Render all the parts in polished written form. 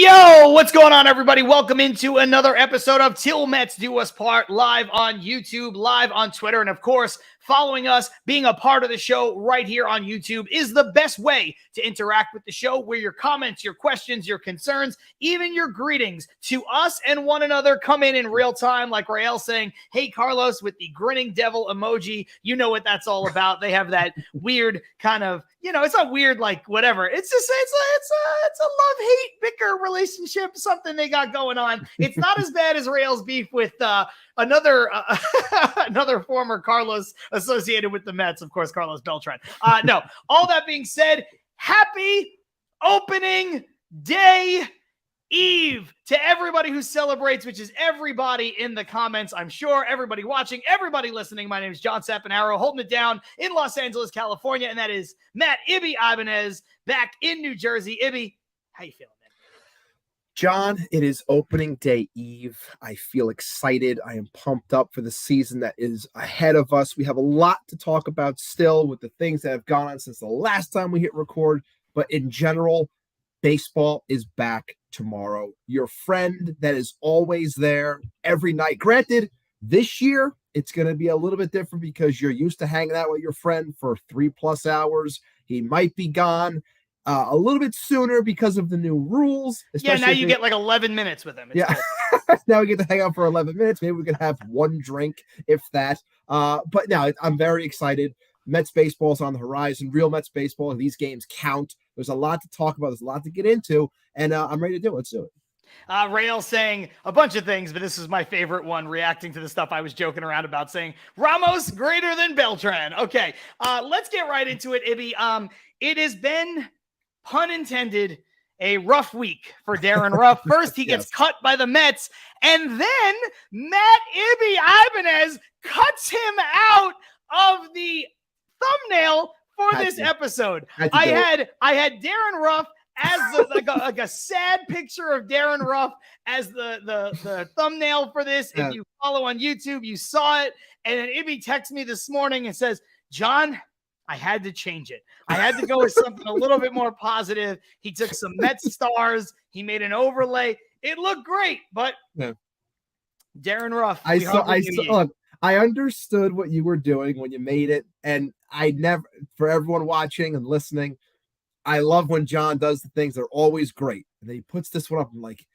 Yo, what's going on, everybody? Welcome into another episode of Till Mets Do Us Part, live on YouTube, live on Twitter, and of course, following us, being a part of the show right here on YouTube is the best way to interact with the show, where your comments, your questions, your concerns, even your greetings to us and one another come in real time, like Rael saying, "Hey, Carlos," with the grinning devil emoji. You know what that's all about. They have that weird kind of, it's not weird, like whatever. It's just, it's a love-hate bicker relationship, something they got going on. It's not as bad as Rael's beef with another former Carlos associated with the Mets, of course, Carlos Beltran. No, all that being said, happy opening day Eve to everybody who celebrates, which is everybody in the comments, I'm sure, everybody watching, everybody listening. My name is John Sapanaro, holding it down in Los Angeles, California, and that is Matt Ibby Ibanez back in New Jersey. Ibby, how you feeling, man? John, it is opening day Eve. I feel excited. I am pumped up for the season that is ahead of us. We have a lot to talk about still with the things that have gone on since the last time we hit record, but in general, baseball is back tomorrow. Your friend that is always there every night. Granted, this year it's going to be a little bit different because you're used to hanging out with your friend for 3+ hours. He might be gone a little bit sooner because of the new rules. Yeah, now you get like 11 minutes with him. It's cool. Now we get to hang out for 11 minutes. Maybe we can have one drink, if that. But now I'm very excited. Mets baseball is on the horizon. Real Mets baseball. These games count. There's a lot to talk about. There's a lot to get into, and I'm ready to do it. Let's do it. Rael saying a bunch of things, but this is my favorite one, reacting to the stuff I was joking around about, saying Ramos greater than Beltran. Okay, let's get right into it, Ibby. It has been, pun intended, a rough week for Darin Ruf. First, he gets cut by the Mets, and then Matt Ibby Ibanez cuts him out of the thumbnail for this episode. I had Darin Ruf as like a sad picture of Darin Ruf as the thumbnail for this. If you follow on YouTube, you saw it. And then Ibby texts me this morning and says, "John, I had to change it. I had to go with something a little bit more positive." He took some Mets stars. He made an overlay. It looked great, but Darin Ruf. I understood what you were doing when you made it, and for everyone watching and listening, I love when John does the things that are always great. And then he puts this one up and like,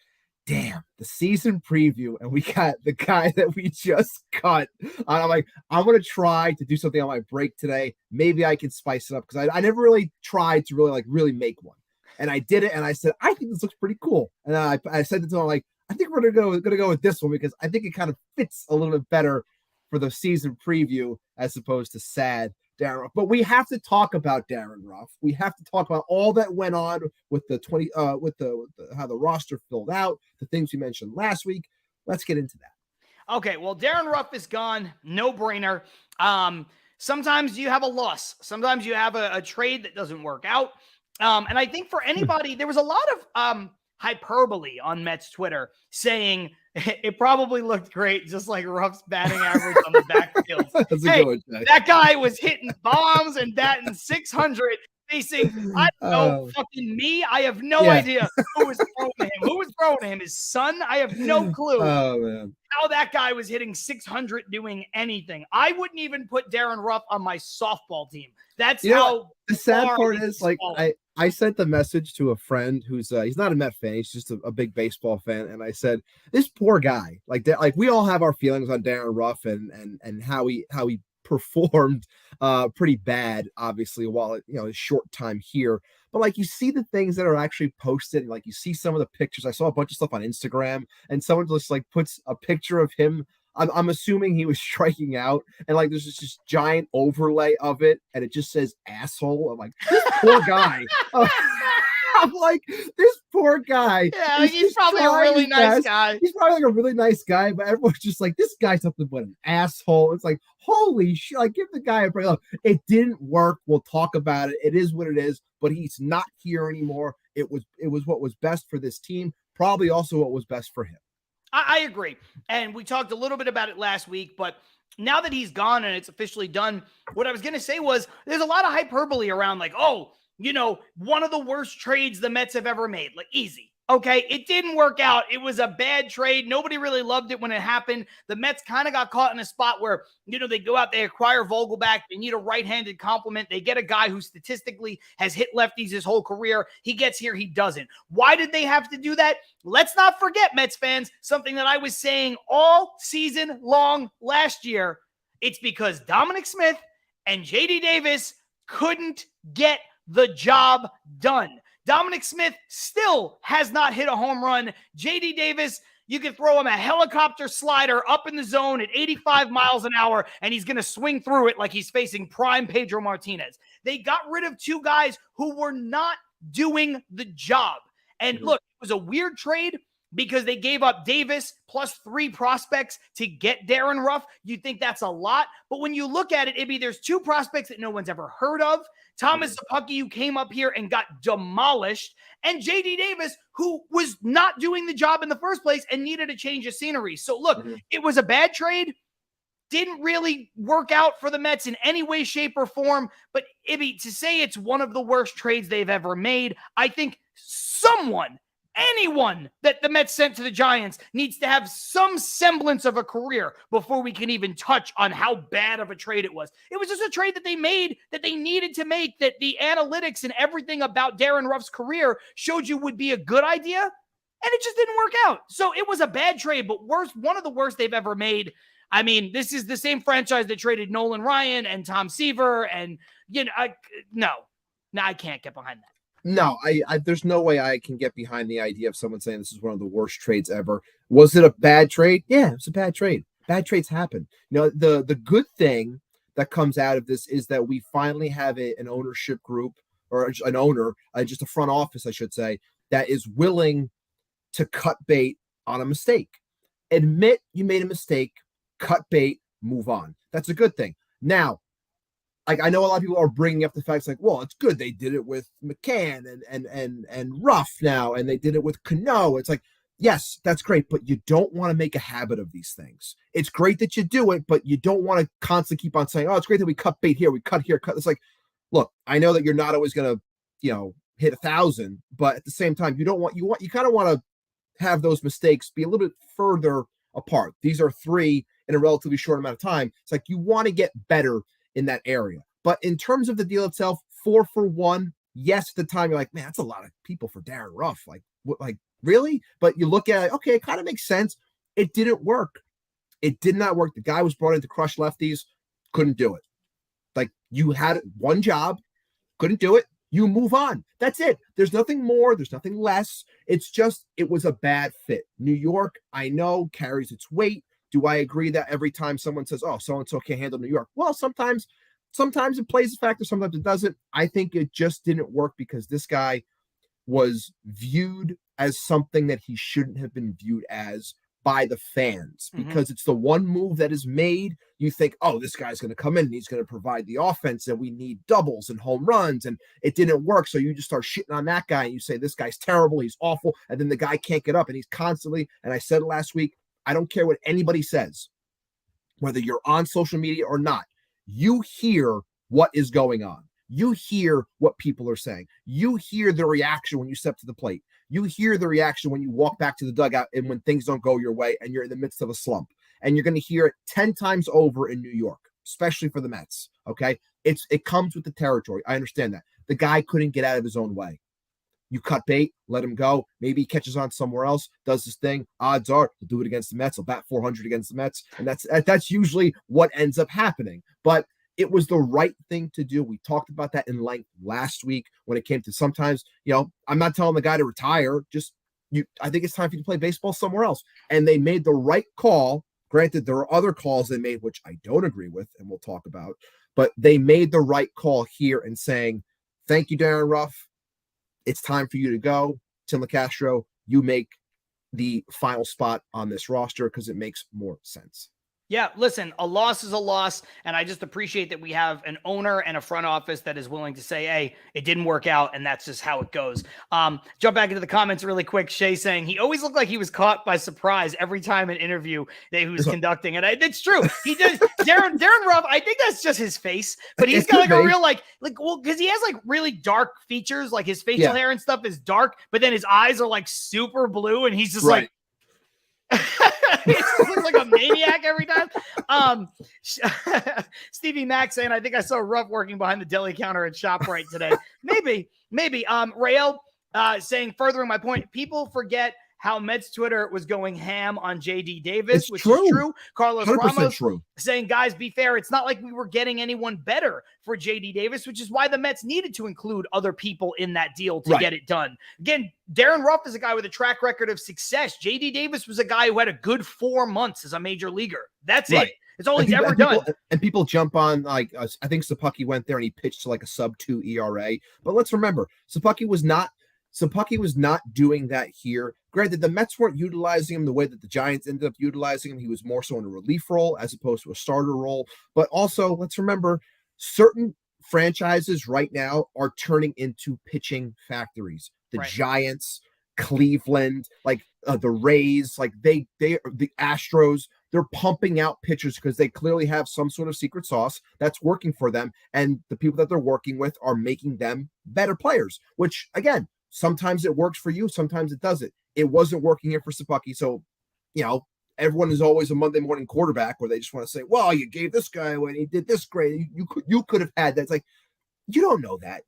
damn, the season preview, and we got the guy that we just cut. And I'm like, I'm going to try to do something on my break today. Maybe I can spice it up, because I never really tried to really make one. And I did it, and I said, I think this looks pretty cool. And I said to him, like, I think we're going to go with this one, because I think it kind of fits a little bit better for the season preview as opposed to sad Darin Ruf. But we have to talk about Darin Ruf. We have to talk about all that went on with the how the roster filled out, the things we mentioned last week. Let's get into that. Okay, well, Darin Ruf is gone. No brainer. Sometimes you have a loss. Sometimes you have a trade that doesn't work out. And I think for anybody, there was a lot of hyperbole on Mets Twitter saying it probably looked great, just like Ruff's batting average on the backfield. Hey, that guy was hitting bombs and batting 600, facing, I don't know, fucking me. I have no idea who was throwing to him. Who was throwing to him? His son? I have no clue how that guy was hitting 600 doing anything. I wouldn't even put Darin Ruf on my softball team. That's how the sad part is, like, I sent the message to a friend who's he's not a Met fan, he's just a big baseball fan, and I said, this poor guy, like we all have our feelings on Darin Ruf and how he performed pretty bad, obviously, while his short time here. But like, you see the things that are actually posted, and like you see some of the pictures. I saw a bunch of stuff on Instagram, and someone just like puts a picture of him. I'm assuming he was striking out, and like there's just this giant overlay of it, and it just says asshole. I'm like, this poor guy. I'm like, this poor guy. Yeah, he's probably a really nice guy. He's probably like a really nice guy, but everyone's just like, this guy's something but an asshole. It's like, holy shit, like, give the guy a break. Look, it didn't work. We'll talk about it. It is what it is, but he's not here anymore. It was what was best for this team, probably also what was best for him. I agree. And we talked a little bit about it last week, but now that he's gone and it's officially done, what I was going to say was there's a lot of hyperbole around, like, oh, one of the worst trades the Mets have ever made. Like, easy. Okay, it didn't work out. It was a bad trade. Nobody really loved it when it happened. The Mets kind of got caught in a spot where, they go out, they acquire Vogelback. They need a right-handed complement. They get a guy who statistically has hit lefties his whole career. He gets here, he doesn't. Why did they have to do that? Let's not forget, Mets fans, something that I was saying all season long last year. It's because Dominic Smith and JD Davis couldn't get the job done. Dominic Smith still has not hit a home run. JD Davis, you could throw him a helicopter slider up in the zone at 85 miles an hour, and he's going to swing through it like he's facing prime Pedro Martinez. They got rid of two guys who were not doing the job. And look, it was a weird trade because they gave up Davis plus 3 prospects to get Darren Ruff. You think that's a lot, but when you look at it, Ibby, there's 2 prospects that no one's ever heard of. Thomas Szapucki, who came up here and got demolished, and JD Davis, who was not doing the job in the first place and needed a change of scenery. So look, it was a bad trade. Didn't really work out for the Mets in any way, shape, or form. But Ibby, to say it's one of the worst trades they've ever made, I think anyone that the Mets sent to the Giants needs to have some semblance of a career before we can even touch on how bad of a trade it was. It was just a trade that they made, that they needed to make, that the analytics and everything about Darren Ruff's career showed you would be a good idea, and it just didn't work out. So it was a bad trade, but one of the worst they've ever made. I mean, this is the same franchise that traded Nolan Ryan and Tom Seaver, and no, I can't get behind that. No, I there's no way I can get behind the idea of someone saying this is one of the worst trades ever. Was it a bad trade? Yeah, it's a bad trade. Bad trades happen. The good thing that comes out of this is that we finally have an ownership group, or an owner, just a front office, I should say, that is willing to cut bait on a mistake. Admit you made a mistake, cut bait, move on. That's a good thing. Now, I know a lot of people are bringing up the facts like, well, it's good they did it with McCann and Ruff now, and they did it with Cano. It's like, yes, that's great, but you don't want to make a habit of these things. It's great that you do it, but you don't want to constantly keep on saying, oh, it's great that we cut bait here, we cut here, cut. It's like, look, I know that you're not always going to, hit 1,000, but at the same time, you kind of want to have those mistakes be a little bit further apart. These are 3 in a relatively short amount of time. It's like you want to get better in that area. But in terms of the deal itself, 4 for 1, yes, at the time you're like, man, that's a lot of people for Darren Ruff. Like, what, like really? But you look at it, okay, it kind of makes sense. It didn't work. It did not work. The guy was brought in to crush lefties, couldn't do it. Like, you had one job, couldn't do it. You move on. That's it. There's nothing more. There's nothing less. It's just, it was a bad fit. New York, I know, carries its weight. Do I agree that every time someone says, oh, so-and-so can't handle New York? Well, sometimes it plays a factor, sometimes it doesn't. I think it just didn't work because this guy was viewed as something that he shouldn't have been viewed as by the fans, because it's the one move that is made. You think, oh, this guy's going to come in and he's going to provide the offense and we need doubles and home runs, and it didn't work. So you just start shitting on that guy and you say, this guy's terrible, he's awful. And then the guy can't get up and he's constantly, and I said it last week, I don't care what anybody says, whether you're on social media or not, you hear what is going on. You hear what people are saying. You hear the reaction when you step to the plate. You hear the reaction when you walk back to the dugout and when things don't go your way and you're in the midst of a slump. And you're going to hear it 10 times over in New York, especially for the Mets. Okay. It comes with the territory. I understand that. The guy couldn't get out of his own way. You cut bait, let him go. Maybe he catches on somewhere else, does his thing. Odds are he'll do it against the Mets. He'll bat 400 against the Mets. And that's usually what ends up happening. But it was the right thing to do. We talked about that in length last week when it came to sometimes, I'm not telling the guy to retire. I think it's time for you to play baseball somewhere else. And they made the right call. Granted, there are other calls they made, which I don't agree with, and we'll talk about. But they made the right call here in saying, thank you, Darren Ruff. It's time for you to go. Tim LaCastro, you make the final spot on this roster because it makes more sense. Yeah, listen, a loss is a loss, and I just appreciate that we have an owner and a front office that is willing to say, hey, it didn't work out, and that's just how it goes. Jump back into the comments really quick. Shay saying he always looked like he was caught by surprise every time an interview that he was conducting, and it's true. He does. Darren Ruff, I think that's just his face, but he's got like a real because he has like really dark features, like his facial hair and stuff is dark, but then his eyes are like super blue, and he's just like. He just looks like a maniac every time. Stevie Mack saying, I think I saw Ruff working behind the deli counter at ShopRite today. Maybe. Rael saying, furthering my point, people forget how Mets Twitter was going ham on JD Davis, which is true. Carlos Ramos saying, guys, be fair. It's not like we were getting anyone better for JD Davis, which is why the Mets needed to include other people in that deal to get it done. Again, Darren Ruff is a guy with a track record of success. JD Davis was a guy who had a good 4 months as a major leaguer. That's it. It's all he's ever done. And people jump on, like, I think Szapucki went there and he pitched to like a sub-2 ERA. But let's remember, Szapucki was not doing that here. Granted, the Mets weren't utilizing him the way that the Giants ended up utilizing him. He was more so in a relief role as opposed to a starter role. But also, let's remember, certain franchises right now are turning into pitching factories. The Giants, Cleveland, like the Rays, like the Astros, they're pumping out pitchers because they clearly have some sort of secret sauce that's working for them. And the people that they're working with are making them better players, which, again, sometimes it works for you, sometimes it doesn't. It wasn't working here for Szapucki. So, everyone is always a Monday morning quarterback where they just want to say, well, you gave this guy away and he did this great. You could have had that. It's like, you don't know that.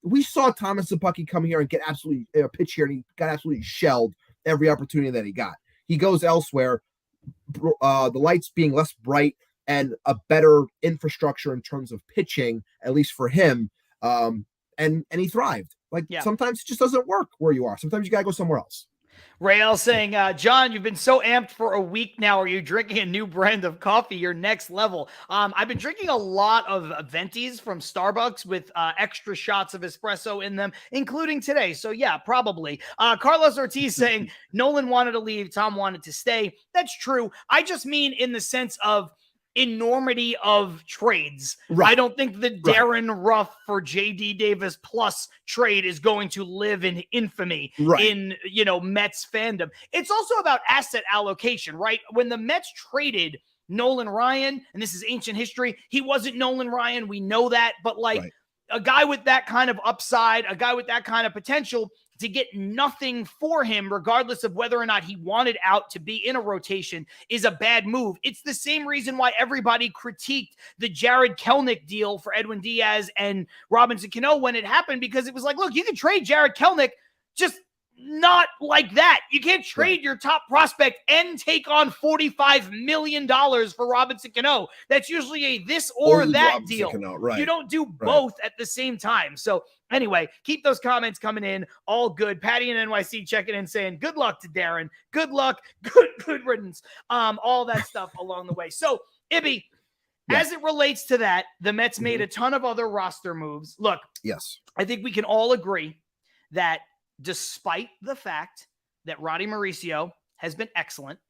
We saw Thomas Szapucki come here and get absolutely pitch here, and he got absolutely shelled every opportunity that he got. He goes elsewhere, the lights being less bright and a better infrastructure in terms of pitching, at least for him, and he thrived. Sometimes it just doesn't work where you are. Sometimes you got to go somewhere else. Rael saying, John, you've been so amped for a week now. Are you drinking a new brand of coffee? Your next level. I've been drinking a lot of Ventis from Starbucks with extra shots of espresso in them, including today. So yeah, probably. Carlos Ortiz saying Nolan wanted to leave, Tom wanted to stay. That's true. I just mean in the sense of enormity of trades. I don't think the Darren Ruff for JD Davis plus trade is going to live in infamy in, Mets fandom. It's also about asset allocation, right? When the Mets traded Nolan Ryan, and this is ancient history, he wasn't Nolan Ryan. We know that, but a guy with that kind of upside, a guy with that kind of potential, to get nothing for him, regardless of whether or not he wanted out to be in a rotation, is a bad move. It's the same reason why everybody critiqued the Jared Kelenic deal for Edwin Diaz and Robinson Cano when it happened, because it was like, look, you can trade Jared Kelenic, just not like that. You can't trade your top prospect and take on $45 million for Robinson Cano. That's usually a this or that Robinson deal. You don't do both at the same time. So anyway, keep those comments coming in. All good. Patty and NYC checking in saying, good luck to Darren. Good luck. Good riddance. All that stuff along the way. So Ibby, as it relates to that, the Mets made a ton of other roster moves. Look, I think we can all agree that despite the fact that Roddy Mauricio has been excellent,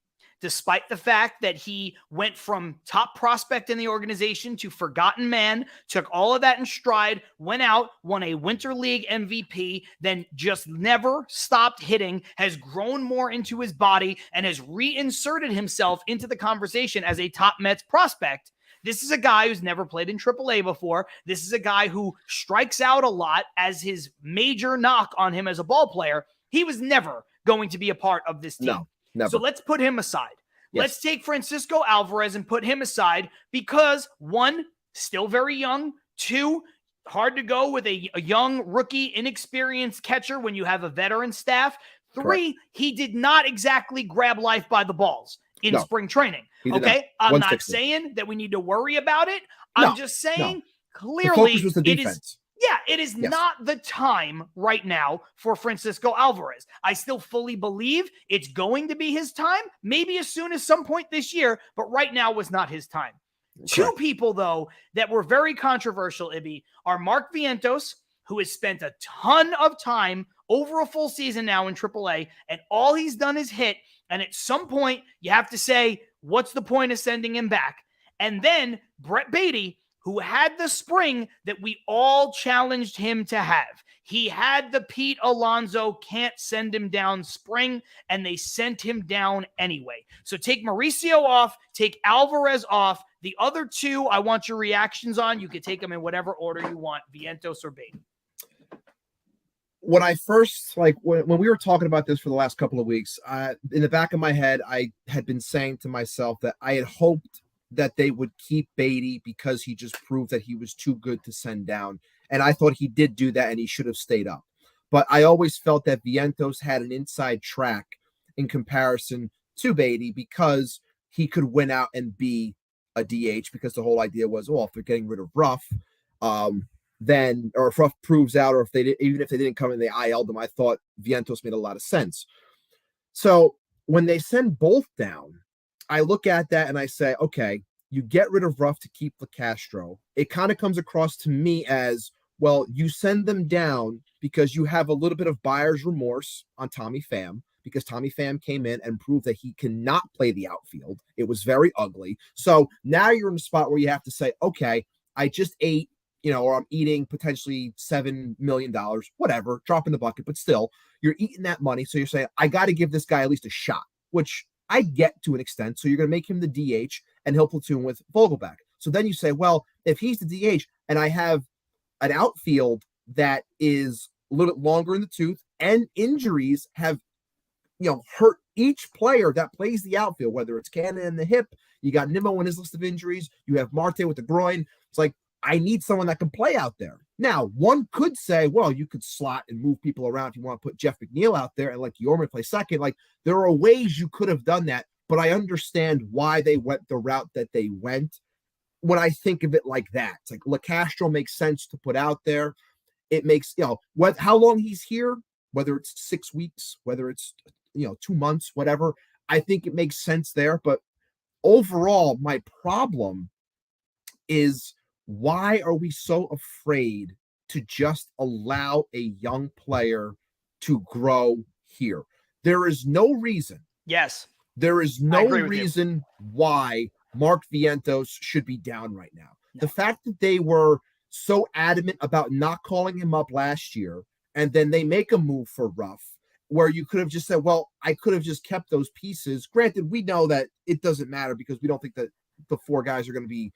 despite the fact that he went from top prospect in the organization to forgotten man, took all of that in stride, went out, won a Winter League MVP, then just never stopped hitting, has grown more into his body, and has reinserted himself into the conversation as a top Mets prospect. This is a guy who's never played in AAA before. This is a guy who strikes out a lot as his major knock on him as a ball player. He was never going to be a part of this team. No, never. So let's put him aside. Let's take Francisco Alvarez and put him aside because, one, still very young. Two, hard to go with a young, rookie, inexperienced catcher when you have a veteran staff. Three, he did not exactly grab life by the balls in spring training. Okay, I'm not saying that we need to worry about it. I'm just saying clearly the focus was the defense. It is not the time right now for Francisco Alvarez. I still fully believe it's going to be his time, maybe as soon as some point this year, but right now was not his time. Two people, though, that were very controversial, Ibby, are Mark Vientos, who has spent a ton of time over a full season now in AAA, and all he's done is hit. And at some point, you have to say, What's the point of sending him back? And then Brett Baty, who had the spring that we all challenged him to have. He had the Pete Alonso can't send him down spring, and they sent him down anyway. So take Mauricio off, take Alvarez off. The other two, I want your reactions on. You can take them in whatever order you want, Vientos or Baty. When I first, when we were talking about this for the last couple of weeks, in the back of my head, I had been saying to myself that I had hoped that they would keep Baty because he just proved that he was too good to send down. And I thought he did do that and he should have stayed up. But I always felt that Vientos had an inside track in comparison to Baty because he could win out and be a DH, because the whole idea was, if they're getting rid of Ruff, then, or if Ruff proves out, or if they did, even if they didn't come in, they IL'd them, I thought Vientos made a lot of sense. So when they send both down, I look at that and I say, okay, you get rid of Ruff to keep Castro. It kind of comes across to me as, well, you send them down because you have a little bit of buyer's remorse on Tommy Pham, because Tommy Pham came in and proved that he cannot play the outfield. It was very ugly. So now you're in a spot where you have to say, okay, I just ate, or I'm eating potentially $7 million, whatever, drop in the bucket, but still, you're eating that money. So you're saying, I got to give this guy at least a shot, which I get to an extent. So you're going to make him the DH and he'll platoon with Vogelbach. So then you say, well, if he's the DH and I have an outfield that is a little bit longer in the tooth and injuries have, hurt each player that plays the outfield, whether it's Cannon in the hip, you got Nimmo in his list of injuries, you have Marte with the groin. It's like, I need someone that can play out there. Now, one could say, well, you could slot and move people around if you want to put Jeff McNeil out there and let Yorman play second. Like, there are ways you could have done that, but I understand why they went the route that they went. When I think of it like that, it's like Castro makes sense to put out there. It makes, how long he's here, whether it's 6 weeks, whether it's, 2 months, whatever, I think it makes sense there. But overall, my problem is, why are we so afraid to just allow a young player to grow here? There is no reason. Yes. There is no reason why Mark Vientos should be down right now. No. The fact that they were so adamant about not calling him up last year, and then they make a move for Ruff, where you could have just said, well, I could have just kept those pieces. Granted, we know that it doesn't matter because we don't think that the 4 guys are going to be,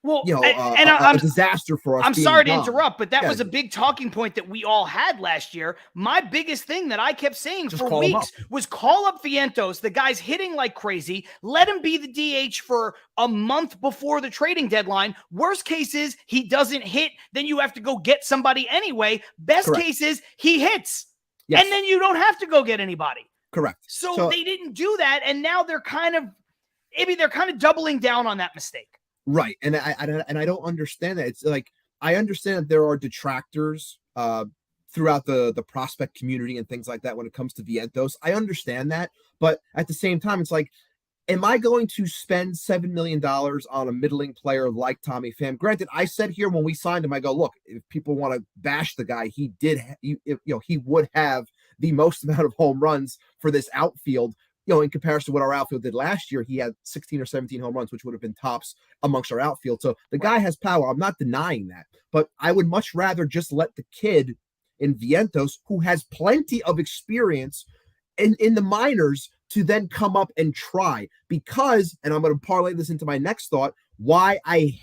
a disaster for us. I'm sorry to interrupt, but that was a big talking point that we all had last year. My biggest thing that I kept saying for weeks was call up Vientos. The guy's hitting like crazy. Let him be the DH for a month before the trading deadline. Worst case is he doesn't hit. Then you have to go get somebody anyway. Best case is he hits. Yes. And then you don't have to go get anybody. Correct. So they didn't do that. And now they're kind of doubling down on that mistake. Right. And I don't understand that. It's like, I understand that there are detractors throughout the prospect community and things like that when it comes to Vientos. I understand that. But at the same time, it's like, am I going to spend $7 million on a middling player like Tommy Pham? Granted, I said here when we signed him, I go, look, if people want to bash the guy, he would have the most amount of home runs for this outfield. In comparison to what our outfield did last year, he had 16 or 17 home runs, which would have been tops amongst our outfield. So the guy has power. I'm not denying that. But I would much rather just let the kid in Vientos, who has plenty of experience in the minors, to then come up and try. Because, and I'm going to parlay this into my next thought, why I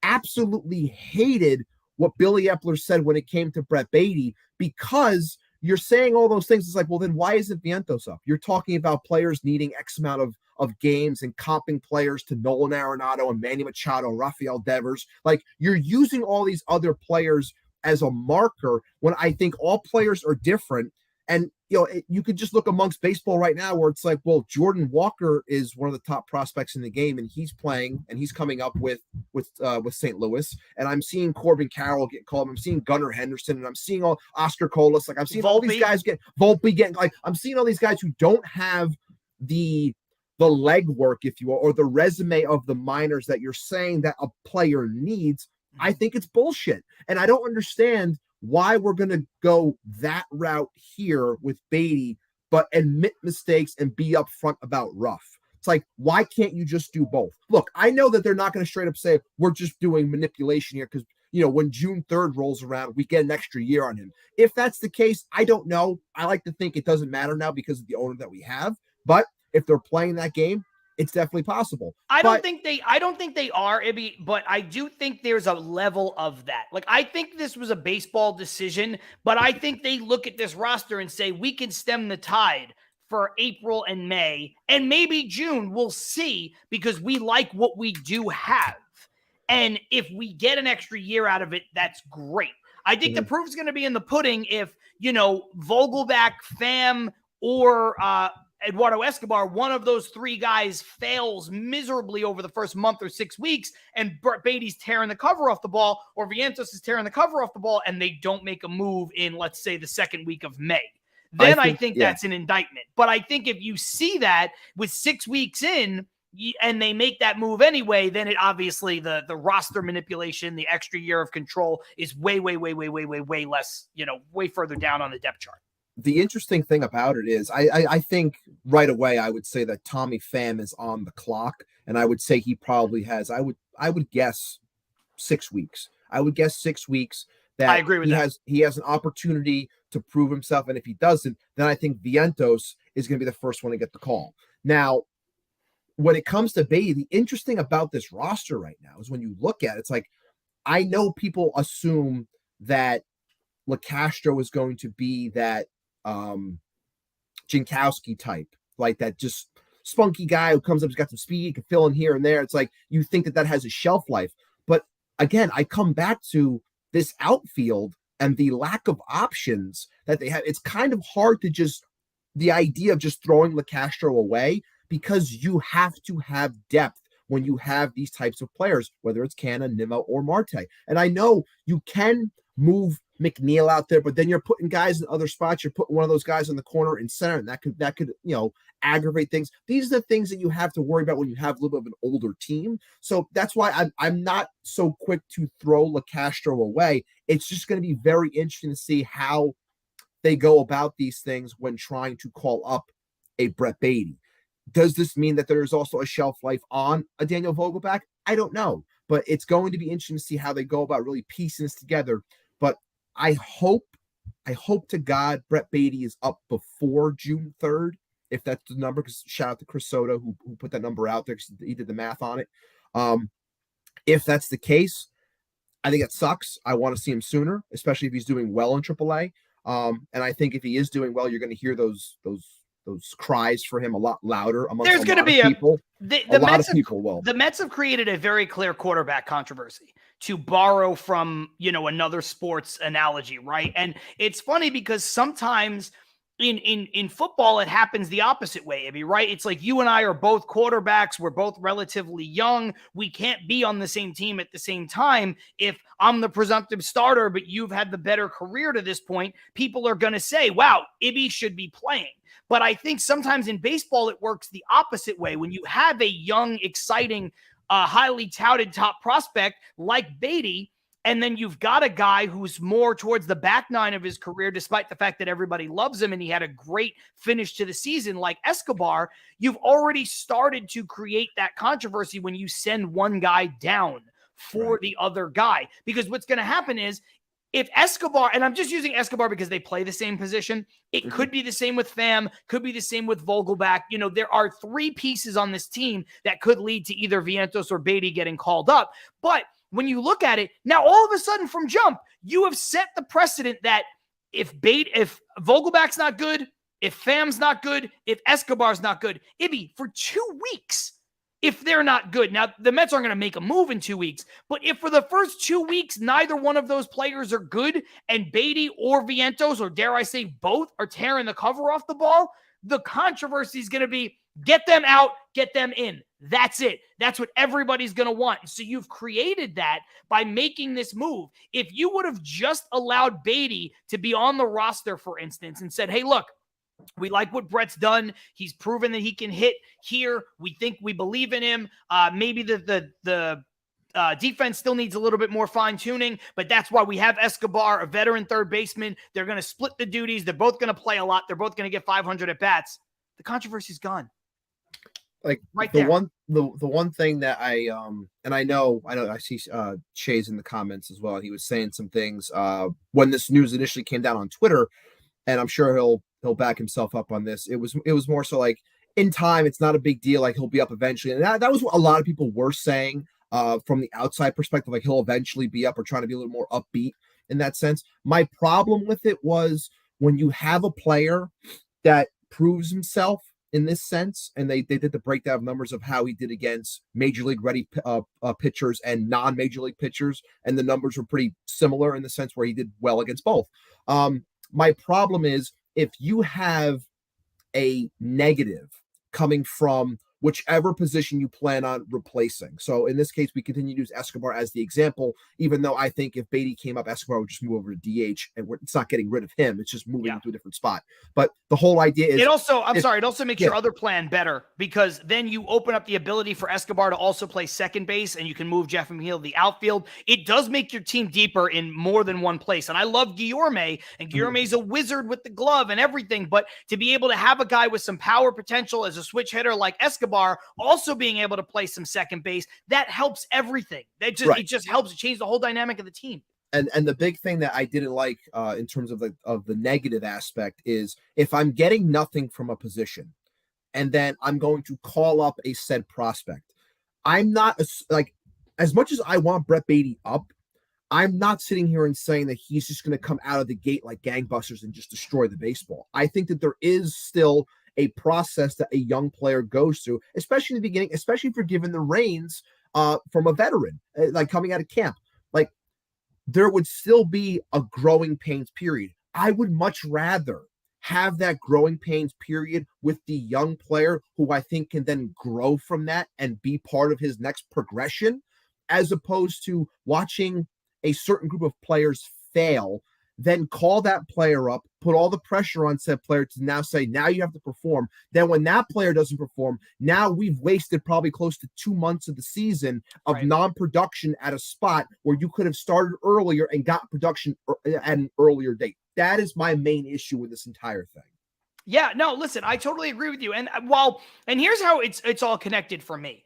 absolutely hated what Billy Epler said when it came to Brett Baty, because you're saying all those things. It's like, well, then why isn't Vientos up? You're talking about players needing X amount of games and comping players to Nolan Arenado and Manny Machado, Rafael Devers. Like, you're using all these other players as a marker when I think all players are different. And, you could just look amongst baseball right now where it's like, well, Jordan Walker is one of the top prospects in the game, and he's playing and he's coming up with St. Louis. And I'm seeing Corbin Carroll get called. I'm seeing Gunnar Henderson, and I'm seeing all Oscar Colas. Like, I'm seeing all these guys get Volpe getting, like, I'm seeing all these guys who don't have the legwork, if you will, or the resume of the minors that you're saying that a player needs. I think it's bullshit. And I don't understand why we're going to go that route here with Baty but admit mistakes and be upfront about rough. It's like, why can't you just do both? Look, I know that they're not going to straight up say we're just doing manipulation here because, when June 3rd rolls around, we get an extra year on him. If that's the case, I don't know. I like to think it doesn't matter now because of the owner that we have. But if they're playing that game, it's definitely possible. I don't think they are, Ibby, but I do think there's a level of that. Like, I think this was a baseball decision, but I think they look at this roster and say, we can stem the tide for April and May, and maybe June. We'll see, because we like what we do have. And if we get an extra year out of it, that's great. I think the proof's going to be in the pudding if, Vogelbach, Pham, or Eduardo Escobar, one of those three guys fails miserably over the first month or 6 weeks, and Brett Baty's tearing the cover off the ball, or Vientos is tearing the cover off the ball, and they don't make a move in, let's say, the second week of May. Then I think that's an indictment. But I think if you see that with 6 weeks in, and they make that move anyway, then it obviously the roster manipulation, the extra year of control is way less, way further down on the depth chart. The interesting thing about it is I think right away I would say that Tommy Pham is on the clock, and I would say he probably has, I would guess 6 weeks. I would guess 6 weeks that I agree with he has an opportunity to prove himself, and if he doesn't, then I think Vientos is going to be the first one to get the call. Now, when it comes to Baty, the interesting about this roster right now is when you look at it, it's like, I know people assume that LeCastro is going to be that Jankowski type, like that just spunky guy who comes up, he's got some speed, he can fill in here and there. It's like you think that has a shelf life. But again, I come back to this outfield and the lack of options that they have. It's kind of hard to the idea of just throwing LeCastro away, because you have to have depth when you have these types of players, whether it's Canha, Nimmo, or Marte. And I know you can move McNeil out there, but then you're putting guys in other spots. You're putting one of those guys in the corner in center, and that could aggravate things. These are the things that you have to worry about when you have a little bit of an older team. So that's why I'm not so quick to throw LeCastro away. It's just going to be very interesting to see how they go about these things when trying to call up a Brett Baty. Does this mean that there's also a shelf life on a Daniel Vogelbach? I don't know, but it's going to be interesting to see how they go about really piecing this together. But I hope to God Brett Baty is up before June 3rd, if that's the number, because shout out to Chris Soto who put that number out there, because he did the math on it. If that's the case, I think it sucks. I want to see him sooner, especially if he's doing well in AAA. And I think if he is doing well, you're going to hear those cries for him a lot louder amongst There's going to be people. A lot of people will. The Mets have created a very clear quarterback controversy, to borrow from, another sports analogy, right? And it's funny because sometimes in football, it happens the opposite way, Ibby, right? It's like you and I are both quarterbacks. We're both relatively young. We can't be on the same team at the same time. If I'm the presumptive starter, but you've had the better career to this point, people are going to say, wow, Ibby should be playing. But I think sometimes in baseball, it works the opposite way. When you have a young, exciting, highly touted top prospect like Baty, and then you've got a guy who's more towards the back nine of his career, despite the fact that everybody loves him and he had a great finish to the season like Escobar, you've already started to create that controversy when you send one guy down for the other guy. Because what's going to happen is, if Escobar, and I'm just using Escobar because they play the same position, it could be the same with Pham, could be the same with Vogelbach. There are three pieces on this team that could lead to either Vientos or Baty getting called up. But when you look at it, now all of a sudden from jump, you have set the precedent that if Vogelbach's not good, if Pham's not good, if Escobar's not good, Ibby, for 2 weeks, if they're not good. Now, the Mets aren't going to make a move in 2 weeks, but if for the first 2 weeks, neither one of those players are good, and Baty or Vientos, or dare I say both, are tearing the cover off the ball, the controversy is going to be get them out, get them in. That's it. That's what everybody's going to want. So you've created that by making this move. If you would have just allowed Baty to be on the roster, for instance, and said, hey, look, we like what Brett's done. He's proven that he can hit here. We believe in him. Maybe the Defense still needs a little bit more fine tuning, but that's why we have Escobar, a veteran third baseman. They're going to split the duties. They're both going to play a lot. They're both going to get 500 at bats. The controversy's gone. Like right the there. one thing that I and I know I see Shay's in the comments as well. He was saying some things when this news initially came down on Twitter, and I'm sure he'll back himself up on this. It was more so like in time, it's not a big deal. Like he'll be up eventually, and that was what a lot of people were saying from the outside perspective. Like he'll eventually be up, or trying to be a little more upbeat in that sense. My problem with it was when you have a player that proves himself in this sense, and they did the breakdown of numbers of how he did against major league ready pitchers and non-major league pitchers, and the numbers were pretty similar in the sense where he did well against both. My problem is if you have a negative coming from whichever position you plan on replacing. So in this case, we continue to use Escobar as the example, even though I think if Beatty came up, Escobar would just move over to DH, and it's not getting rid of him. It's just moving into a different spot. But the whole idea is... It also makes your other plan better, because then you open up the ability for Escobar to also play second base, and you can move Jeff McNeil to the outfield. It does make your team deeper in more than one place. And I love Guillorme, and Guillorme's a wizard with the glove and everything, but to be able to have a guy with some power potential as a switch hitter like Escobar, also being able to play some second base, that helps everything. It just helps change the whole dynamic of the team. And the big thing that I didn't like in terms of the negative aspect is if I'm getting nothing from a position, and then I'm going to call up a said prospect, I'm not like, as much as I want Brett Beatty up, I'm not sitting here and saying that he's just going to come out of the gate like gangbusters and just destroy the baseball. I think that there is still a process that a young player goes through, especially in the beginning, especially if you're given the reins from a veteran, like coming out of camp. Like, there would still be a growing pains period. I would much rather have that growing pains period with the young player who I think can then grow from that and be part of his next progression, as opposed to watching a certain group of players fail, then call that player up, put all the pressure on said player to now say, now you have to perform. Then when that player doesn't perform, now we've wasted probably close to 2 months of the season of non-production at a spot where you could have started earlier and got production at an earlier date. That is my main issue with this entire thing. Yeah, no, listen, I totally agree with you. And here's how it's all connected for me.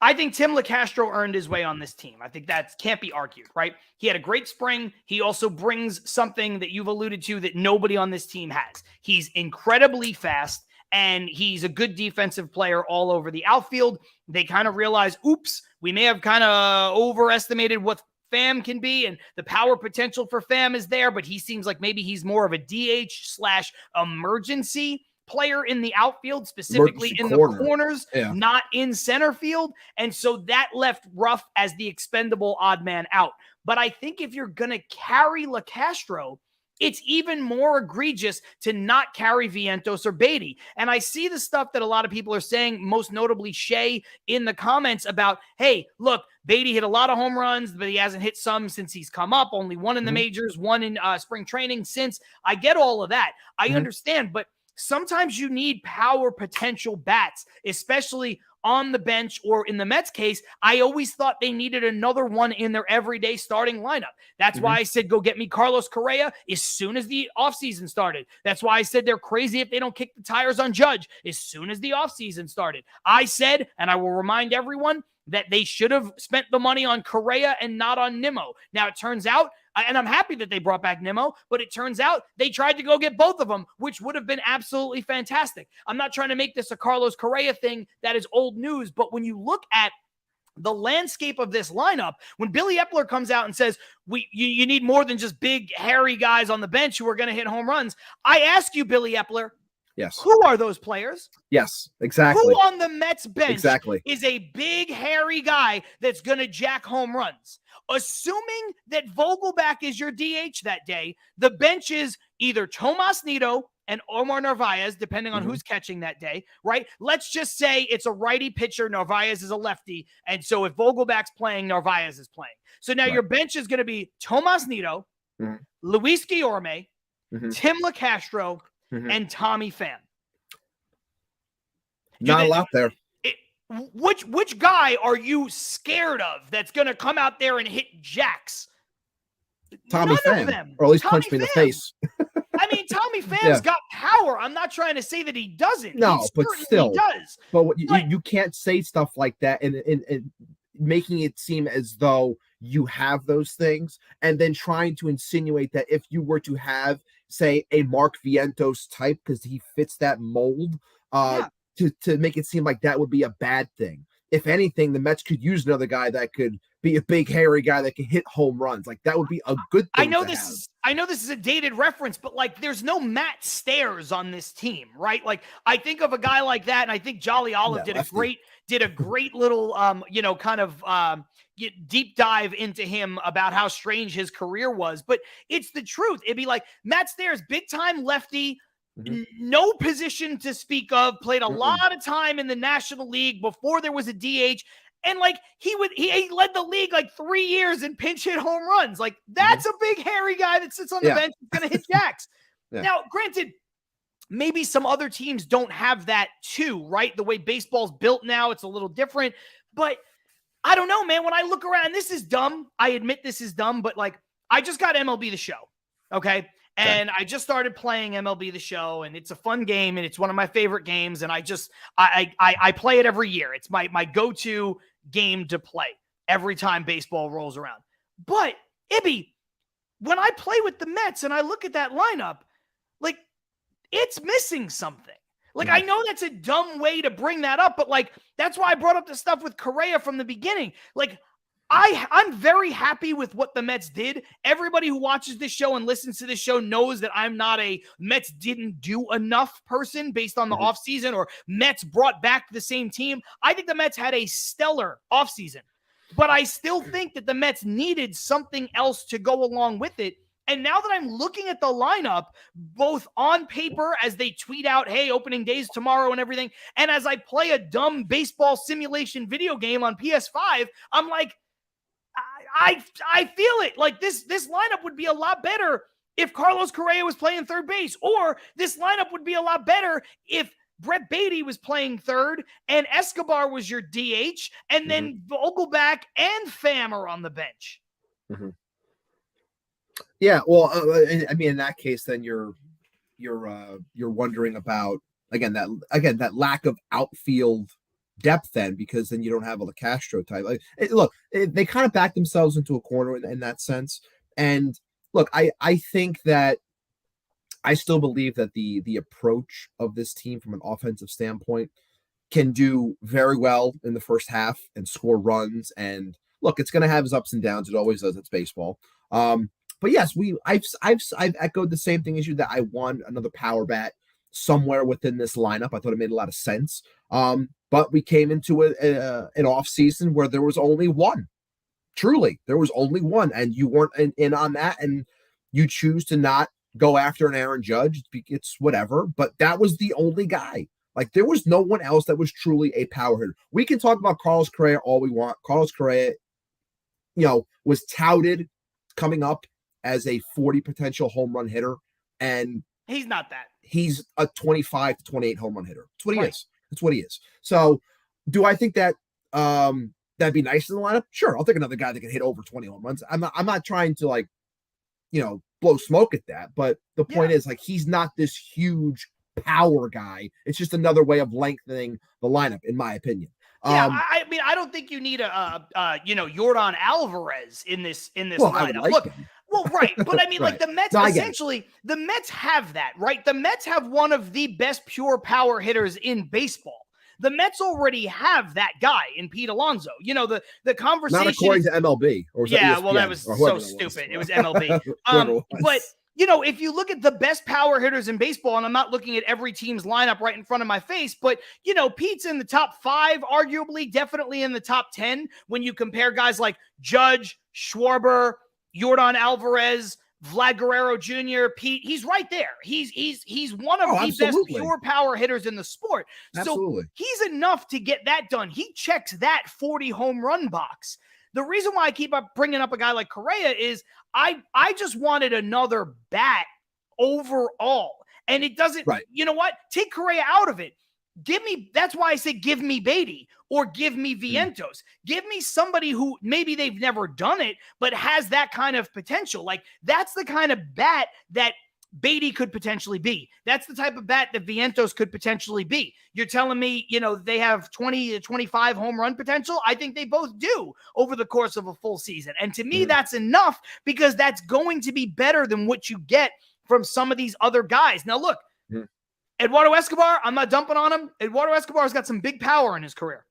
I think Tim LeCastro earned his way on this team. I think that can't be argued, right? He had a great spring. He also brings something that you've alluded to that nobody on this team has. He's incredibly fast, and he's a good defensive player all over the outfield. They kind of realize, oops, we may have kind of overestimated what Pham can be, and the power potential for Pham is there, but he seems like maybe he's more of a DH/emergency player in the outfield, specifically in the corners, not in center field. And so that left Ruff as the expendable odd man out. But I think if you're going to carry LeCastro, it's even more egregious to not carry Vientos or Beatty. And I see the stuff that a lot of people are saying, most notably Shay in the comments about, hey, look, Beatty hit a lot of home runs, but he hasn't hit some since he's come up, only one in the majors, one in spring training since. I get all of that. I understand, but sometimes you need power potential bats, especially on the bench, or in the Mets case, I always thought they needed another one in their everyday starting lineup. That's why I said, go get me Carlos Correa as soon as the offseason started. That's why I said they're crazy if they don't kick the tires on Judge as soon as the offseason started. I said, and I will remind everyone, that they should have spent the money on Correa and not on Nimmo. Now, it turns out, and I'm happy that they brought back Nimmo, but it turns out they tried to go get both of them, which would have been absolutely fantastic. I'm not trying to make this a Carlos Correa thing. That is old news. But when you look at the landscape of this lineup, when Billy Epler comes out and says, you need more than just big, hairy guys on the bench who are going to hit home runs, I ask you, Billy Epler, yes, who are those players? Yes, exactly. Who on the Mets bench is a big, hairy guy that's going to jack home runs? Assuming that Vogelback is your DH that day, the bench is either Tomas Nido and Omar Narvaez, depending on who's catching that day, right? Let's just say it's a righty pitcher, Narvaez is a lefty, and so if Vogelback's playing, Narvaez is playing. So now your bench is going to be Tomas Nido, Luis Guillorme, Tim LeCastro, and Tommy Pham. Not a lot there. which guy are you scared of that's going to come out there and hit jacks? Tommy None Pham, of them. or at least Tommy punch me in the Pham. face. I mean, Tommy Pham's Yeah. got power. I'm not trying to say that he doesn't. No, He but certainly still. does. But you can't say stuff like that and making it seem as though you have those things, and then trying to insinuate that if you were to have, say, a Mark Vientos type, because he fits that mold, to make it seem like that would be a bad thing. If anything, the Mets could use another guy that could be a big, hairy guy that can hit home runs. Like, that would be a good thing. I know this is a dated reference, but like, there's no Matt Stairs on this team, right? Like, I think of a guy like that, and I think Jolly Olive did a great little, kind of deep dive into him about how strange his career was. But it's the truth. It'd be like Matt Stairs, big time lefty. Mm-hmm. No position to speak of, played a lot of time in the National League before there was a DH. And like he led the league like 3 years in pinch hit home runs. Like, that's a big hairy guy that sits on the bench and going to hit jacks. Now, granted, maybe some other teams don't have that too, right? The way baseball's built now, it's a little different. But I don't know, man. When I look around, this is dumb. I admit this is dumb, but like, I just got MLB The Show. Okay. And I just started playing MLB The Show, and it's a fun game, and it's one of my favorite games. And I play it every year. It's my go-to game to play every time baseball rolls around. But Ibby, when I play with the Mets and I look at that lineup, like, it's missing something. Like, I know that's a dumb way to bring that up, but like, that's why I brought up the stuff with Correa from the beginning. Like, I'm very happy with what the Mets did. Everybody who watches this show and listens to this show knows that I'm not a Mets didn't do enough person based on the offseason, or Mets brought back the same team. I think the Mets had a stellar offseason, but I still think that the Mets needed something else to go along with it. And now that I'm looking at the lineup, both on paper as they tweet out, hey, opening day's tomorrow and everything, and as I play a dumb baseball simulation video game on PS5, I'm like, I feel it. Like, this lineup would be a lot better if Carlos Correa was playing third base, or this lineup would be a lot better if Brett Beatty was playing third and Escobar was your DH, and then Vogelback and Pham are on the bench. Yeah, well, I mean, in that case, then you're wondering about that lack of outfield depth, then, because then you don't have all the Castro type. Like, they kind of back themselves into a corner in that sense. And look, I think that I still believe that the approach of this team from an offensive standpoint can do very well in the first half and score runs. And look, it's going to have its ups and downs. It always does. It's baseball. But yes, I've echoed the same thing as you, that I want another power bat somewhere within this lineup. I thought it made a lot of sense. But we came into an off season where there was only one. Truly, there was only one, and you weren't in on that, and you choose to not go after an Aaron Judge. It's whatever, but that was the only guy. Like, there was no one else that was truly a power hitter. We can talk about Carlos Correa all we want. Carlos Correa, was touted coming up as a 40 potential home run hitter, and he's not that. He's a 25 to 28 home run hitter. That's what he is. That's what he is. So, do I think that that'd be nice in the lineup? Sure, I'll take another guy that can hit over 20 home runs. I'm not trying to blow smoke at that, but the point is, like, he's not this huge power guy. It's just another way of lengthening the lineup, in my opinion. I mean, I don't think you need Yordan Alvarez in this lineup. Look, well, right, but I mean, like, the Mets, essentially, the Mets have that, right? The Mets have one of the best pure power hitters in baseball. The Mets already have that guy in Pete Alonso. The conversation. Not according to MLB. Or well, that was so stupid. It was MLB. But if you look at the best power hitters in baseball, and I'm not looking at every team's lineup right in front of my face, but, Pete's in the top 5, arguably, definitely in the top 10 when you compare guys like Judge, Schwarber, Yordan Alvarez, Vlad Guerrero Jr., Pete. He's right there. He's one of the best pure power hitters in the sport. Absolutely. So he's enough to get that done. He checks that 40 home run box. The reason why I keep bringing up a guy like Correa is I just wanted another bat overall. And it doesn't, You know what? Take Correa out of it. That's why I say give me Beatty or give me Vientos. Give me somebody who maybe they've never done it, but has that kind of potential. Like, that's the kind of bat that Beatty could potentially be. That's the type of bat that Vientos could potentially be. You're telling me, they have 20 to 25 home run potential? I think they both do over the course of a full season. And to me, that's enough, because that's going to be better than what you get from some of these other guys. Now, look, Eduardo Escobar, I'm not dumping on him. Eduardo Escobar's got some big power in his career.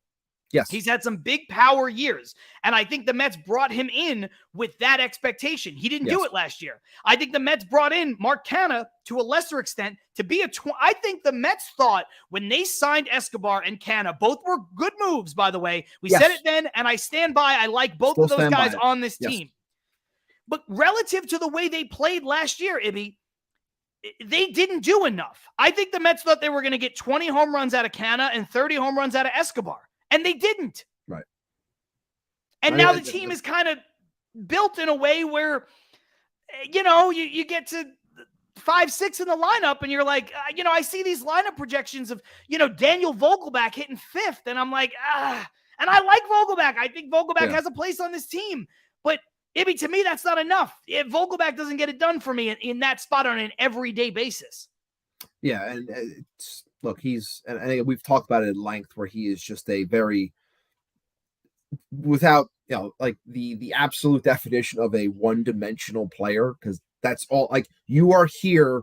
Yes. He's had some big power years. And I think the Mets brought him in with that expectation. He didn't do it last year. I think the Mets brought in Mark Canha to a lesser extent to be I think the Mets thought when they signed Escobar and Canha, both were good moves, by the way. We said it then, and I stand by. I like both of those guys on this team. But relative to the way they played last year, Ibby, they didn't do enough. I think the Mets thought they were going to get 20 home runs out of Canha and 30 home runs out of Escobar. And they didn't. Right. And now the team is kind of built in a way where, you get to 5-6 in the lineup and you're like, I see these lineup projections of, Daniel Vogelbach hitting 5th. And I'm like, and I like Vogelbach. I think Vogelbach has a place on this team. But Ibby, to me, that's not enough. If Vogelbach doesn't get it done for me in that spot on an everyday basis. Yeah. And look, and we've talked about it at length, where he is just a very, without, like the absolute definition of a one-dimensional player, because that's all, like, you are here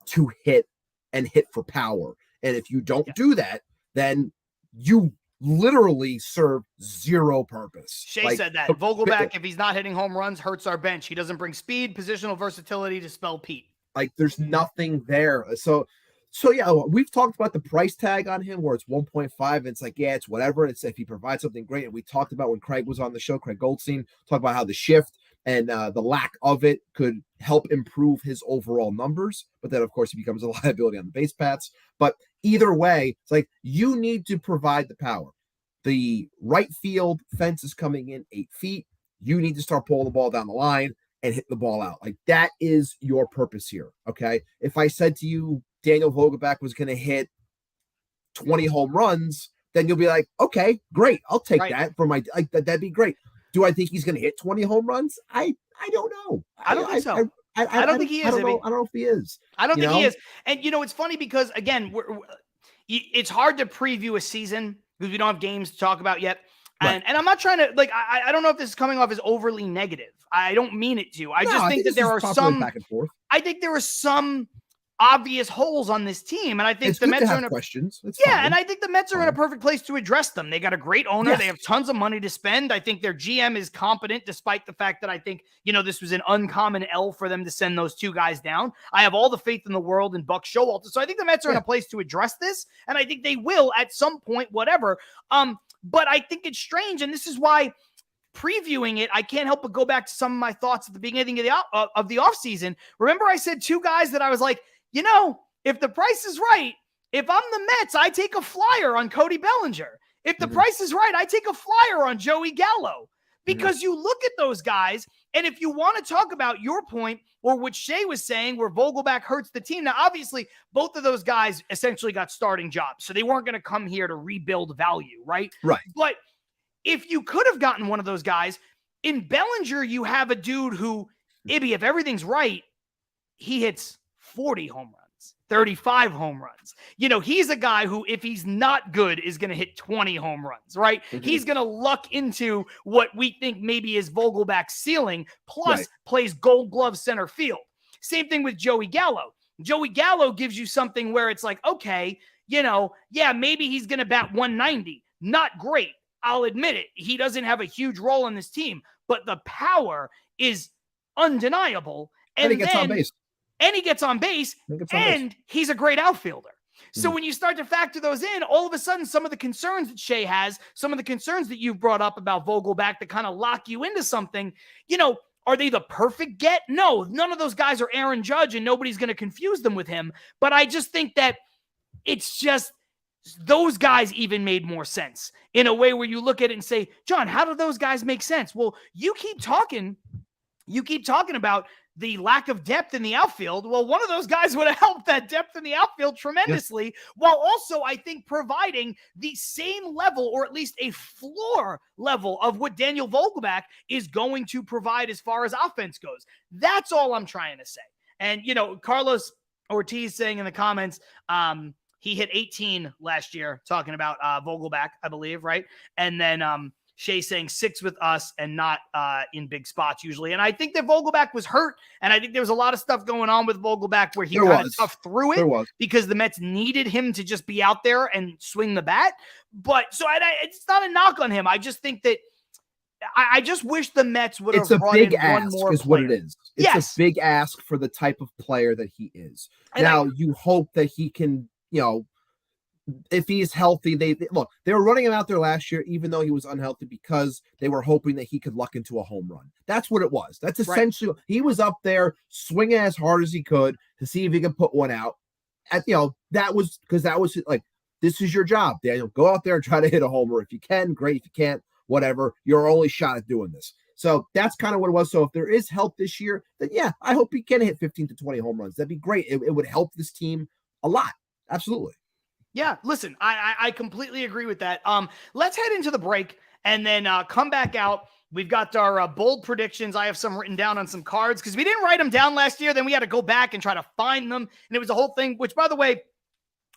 to hit and hit for power. And if you don't do that, then you literally serve zero purpose. Shea said that. Vogelbach, if he's not hitting home runs, hurts our bench. He doesn't bring speed, positional versatility to spell Pete. Like, there's nothing there. So yeah, we've talked about the price tag on him, where it's 1.5. And it's like, yeah, it's whatever. It's if he provides something great. And we talked about, when Craig was on the show, Craig Goldstein, talked about how the shift and the lack of it could help improve his overall numbers. But then, of course, he becomes a liability on the base paths. But either way, it's like, you need to provide the power. The right field fence is coming in 8 feet. You need to start pulling the ball down the line and hit the ball out. Like, that is your purpose here. Okay. If I said to you, Daniel Vogelbach was going to hit 20 home runs, then you'll be like, okay, great. I'll take that for my, that'd be great. Do I think he's going to hit 20 home runs? I don't know. I don't think so. I don't think he is. I don't know if he is. I don't think he is. And it's funny because, again, it's hard to preview a season because we don't have games to talk about yet. And I'm not trying to, like, I don't know if this is coming off as overly negative. I don't mean it to. I just think that there are some back and forth. I think there are some obvious holes on this team, and I think it's the Mets are in questions. And I think the Mets are in a perfect place to address them. They got a great owner. They have tons of money to spend. I think their GM is competent, despite the fact that I think, this was an uncommon L for them to send those two guys down. I have all the faith in the world in Buck Showalter. So I think the Mets are in a place to address this, and I think they will at some point, whatever. But I think it's strange, and this is why previewing it, I can't help but go back to some of my thoughts at the beginning of the offseason. Remember I said two guys that I was like, if the price is right, if I'm the Mets, I take a flyer on Cody Bellinger. If the price is right, I take a flyer on Joey Gallo. Because you look at those guys, and if you want to talk about your point, or what Shea was saying, where Vogelbach hurts the team. Now, obviously, both of those guys essentially got starting jobs, so they weren't going to come here to rebuild value, right? Right. But if you could have gotten one of those guys, in Bellinger, you have a dude who, Ibby, if everything's right, he hits 40 home runs, 35 home runs. He's a guy who, if he's not good, is going to hit 20 home runs, right? He's going to luck into what we think maybe is Vogelbach's ceiling, plus plays Gold Glove center field. Same thing with Joey Gallo. Joey Gallo gives you something where it's like, okay, maybe he's going to bat 190. Not great. I'll admit it. He doesn't have a huge role on this team, but the power is undeniable. And he gets on base. And he gets on base, and he's a great outfielder. So when you start to factor those in, all of a sudden, some of the concerns that Shea has, some of the concerns that you've brought up about Vogelbach that kind of lock you into something, are they the perfect get? No, none of those guys are Aaron Judge, and nobody's going to confuse them with him. But I just think that it's just those guys even made more sense in a way where you look at it and say, John, how do those guys make sense? Well, you keep talking about the lack of depth in the outfield. Well, one of those guys would have helped that depth in the outfield tremendously, while also, I think, providing the same level, or at least a floor level, of what Daniel Vogelbach is going to provide as far as offense goes. That's all I'm trying to say. And, Carlos Ortiz saying in the comments, he hit 18 last year, talking about Vogelbach, I believe, right? And then Shea saying 6 with us and not in big spots usually. And I think that Vogelbach was hurt, and I think there was a lot of stuff going on with Vogelbach where he kind of toughed through it because the Mets needed him to just be out there and swing the bat. But so it's not a knock on him. I just think that I just wish the Mets would have brought in one more player. Is what it is. It's a big ask for the type of player that he is. Now, you hope that he can, if he's healthy, they were running him out there last year, even though he was unhealthy, because they were hoping that he could luck into a home run. That's what it was. That's essentially, he was up there swinging as hard as he could to see if he could put one out. That was like, this is your job, Daniel. Go out there and try to hit a homer. If you can, great. If you can't, whatever. Your only shot at doing this. So that's kind of what it was. So if there is help this year, then I hope he can hit 15 to 20 home runs. That'd be great. It would help this team a lot. Absolutely. Yeah, listen, I completely agree with that. Let's head into the break and then come back out. We've got our bold predictions. I have some written down on some cards because we didn't write them down last year. Then we had to go back and try to find them. And it was a whole thing, which, by the way,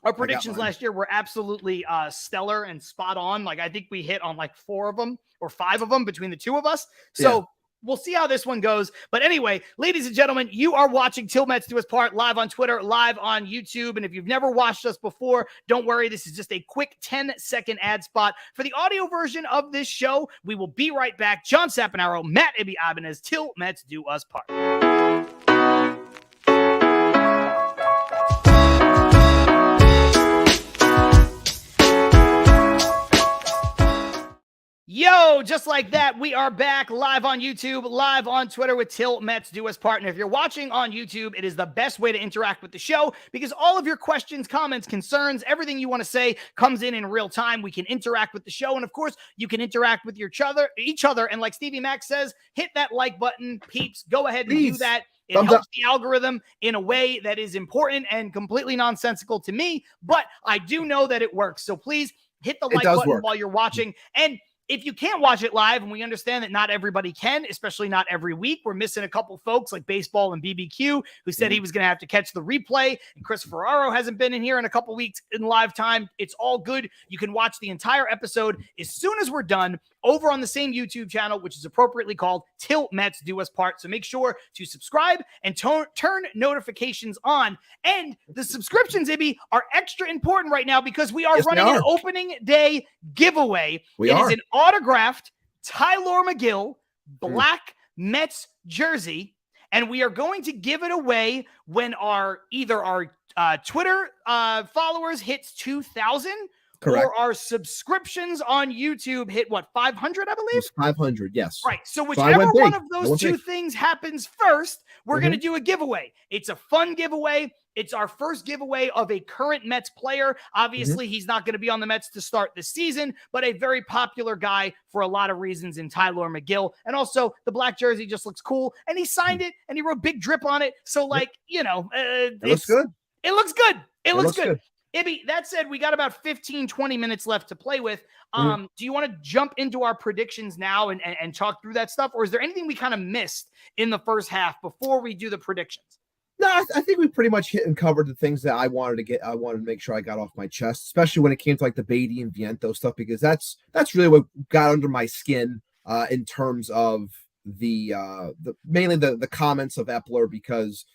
our predictions last year were absolutely stellar and spot on. Like, I think we hit on like 4 of them or 5 of them between the 2 of us. So we'll see how this one goes. But anyway, ladies and gentlemen, you are watching Till Mets Do Us Part live on Twitter, live on YouTube. And if you've never watched us before, don't worry. This is just a quick 10-second ad spot for the audio version of this show. We will be right back. John Sapanaro, Matt Ibanez, Till Mets Do Us Part. Yo, just like that, we are back live on YouTube, live on Twitter with Till Mets Do Us Part. And if you're watching on YouTube, it is the best way to interact with the show because all of your questions, comments, concerns, everything you want to say comes in real time. We can interact with the show. And of course, you can interact with each other. And like Stevie Mac says, hit that like button, peeps. Go ahead and do that. It helps the algorithm in a way that is important and completely nonsensical to me, but I do know that it works. So please hit the like button while you're watching. And if you can't watch it live, and we understand that not everybody can, especially not every week, we're missing a couple folks like Baseball and BBQ who said he was going to have to catch the replay, and Chris Ferraro hasn't been in here in a couple weeks in live time. It's all good. You can watch the entire episode as soon as we're done over on the same YouTube channel, which is appropriately called Till Mets Do Us Part. So make sure to subscribe and turn notifications on. And the subscriptions, Ibby, are extra important right now because we are running an opening day giveaway. It is an autographed Tylor Megill black Mets jersey, and we are going to give it away when either our Twitter followers hits 2,000 or our subscriptions on YouTube hit 500, I believe? 500, yes. Right. So whichever one of those two things happens first, we're going to do a giveaway. It's a fun giveaway. It's our first giveaway of a current Mets player. Obviously, he's not going to be on the Mets to start the season, but a very popular guy for a lot of reasons in Tylor Megill. And also, the black jersey just looks cool. And he signed it, and he wrote Big Drip on it. So, it looks good. It looks good. It looks good. Ibby, that said, we got about 15, 20 minutes left to play with. Do you want to jump into our predictions now and talk through that stuff? Or is there anything we kind of missed in the first half before we do the predictions? No, I think we pretty much hit and covered the things that I wanted to get. I wanted to make sure I got off my chest, especially when it came to like the Beatty and Viento stuff, because that's really what got under my skin in terms of the mainly the comments of Epler, because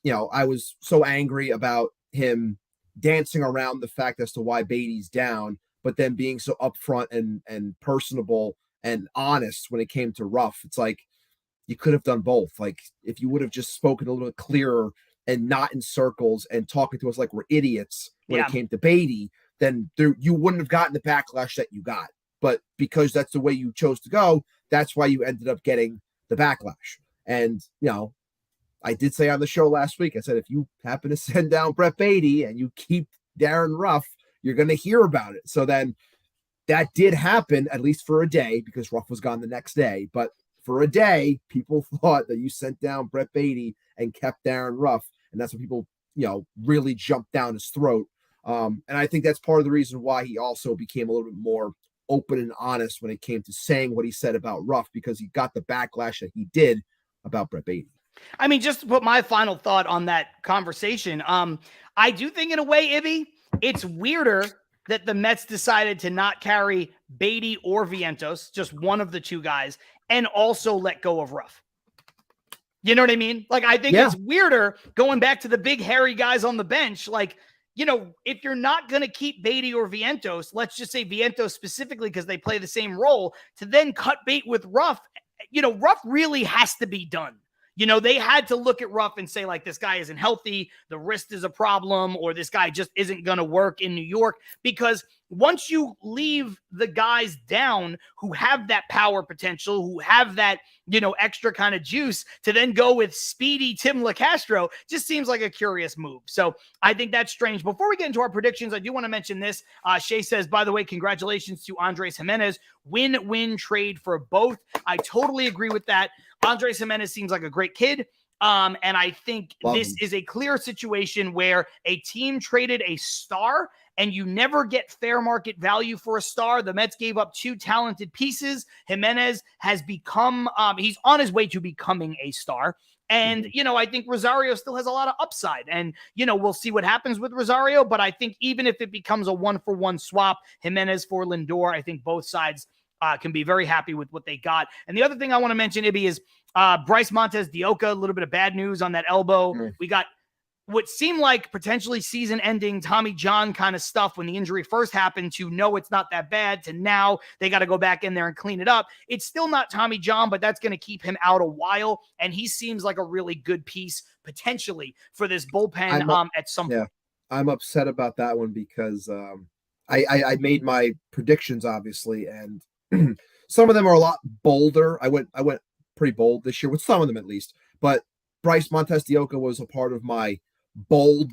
I was so angry about him dancing around the fact as to why Beatty's down, but then being so upfront and personable and honest when it came to Ruff. It's like, you could have done both. Like, if you would have just spoken a little bit clearer and not in circles and talking to us like we're idiots when it came to Beatty, then you wouldn't have gotten the backlash that you got. But because that's the way you chose to go, that's why you ended up getting the backlash. And, I did say on the show last week, I said, if you happen to send down Brett Beatty and you keep Darren Ruff, you're going to hear about it. So then that did happen, at least for a day, because Ruff was gone the next day. But for a day, people thought that you sent down Brett Beatty and kept Darren Ruff, and that's what people, really jumped down his throat. And I think that's part of the reason why he also became a little bit more open and honest when it came to saying what he said about Ruff, because he got the backlash that he did about Brett Beatty. I mean, just to put my final thought on that conversation, I do think in a way, Ibby, it's weirder that the Mets decided to not carry Beatty or Vientos, just one of the two guys, and also let go of Ruff. You know what I mean? Like, I think it's weirder going back to the big hairy guys on the bench. Like, if you're not going to keep Beatty or Vientos, let's just say Vientos specifically because they play the same role, to then cut bait with Ruff, Ruff really has to be done. They had to look at Ruff and say, like, this guy isn't healthy, the wrist is a problem, or this guy just isn't going to work in New York. Because once you leave the guys down who have that power potential, who have that, extra kind of juice, to then go with speedy Tim LaCastro just seems like a curious move. So I think that's strange. Before we get into our predictions, I do want to mention this. Shay says, by the way, congratulations to Andres Gimenez. Win-win trade for both. I totally agree with that. Andres Gimenez seems like a great kid. And I think this is a clear situation where a team traded a star and you never get fair market value for a star. The Mets gave up two talented pieces. Gimenez has become, he's on his way to becoming a star. And, I think Rosario still has a lot of upside. And, we'll see what happens with Rosario. But I think even if it becomes a 1-for-1 swap, Gimenez for Lindor, I think both sides can be very happy with what they got. And the other thing I want to mention, Ibby, is Bryce Montes de Oca, a little bit of bad news on that elbow. We got what seemed like potentially season-ending Tommy John kind of stuff when the injury first happened, to no, it's not that bad, to now they got to go back in there and clean it up. It's still not Tommy John, but that's going to keep him out a while, and he seems like a really good piece potentially for this bullpen at some point. I'm upset about that one because I made my predictions, obviously, and some of them are a lot bolder. I went pretty bold this year with some of them at least, but Bryce Montes de Oca was a part of my bold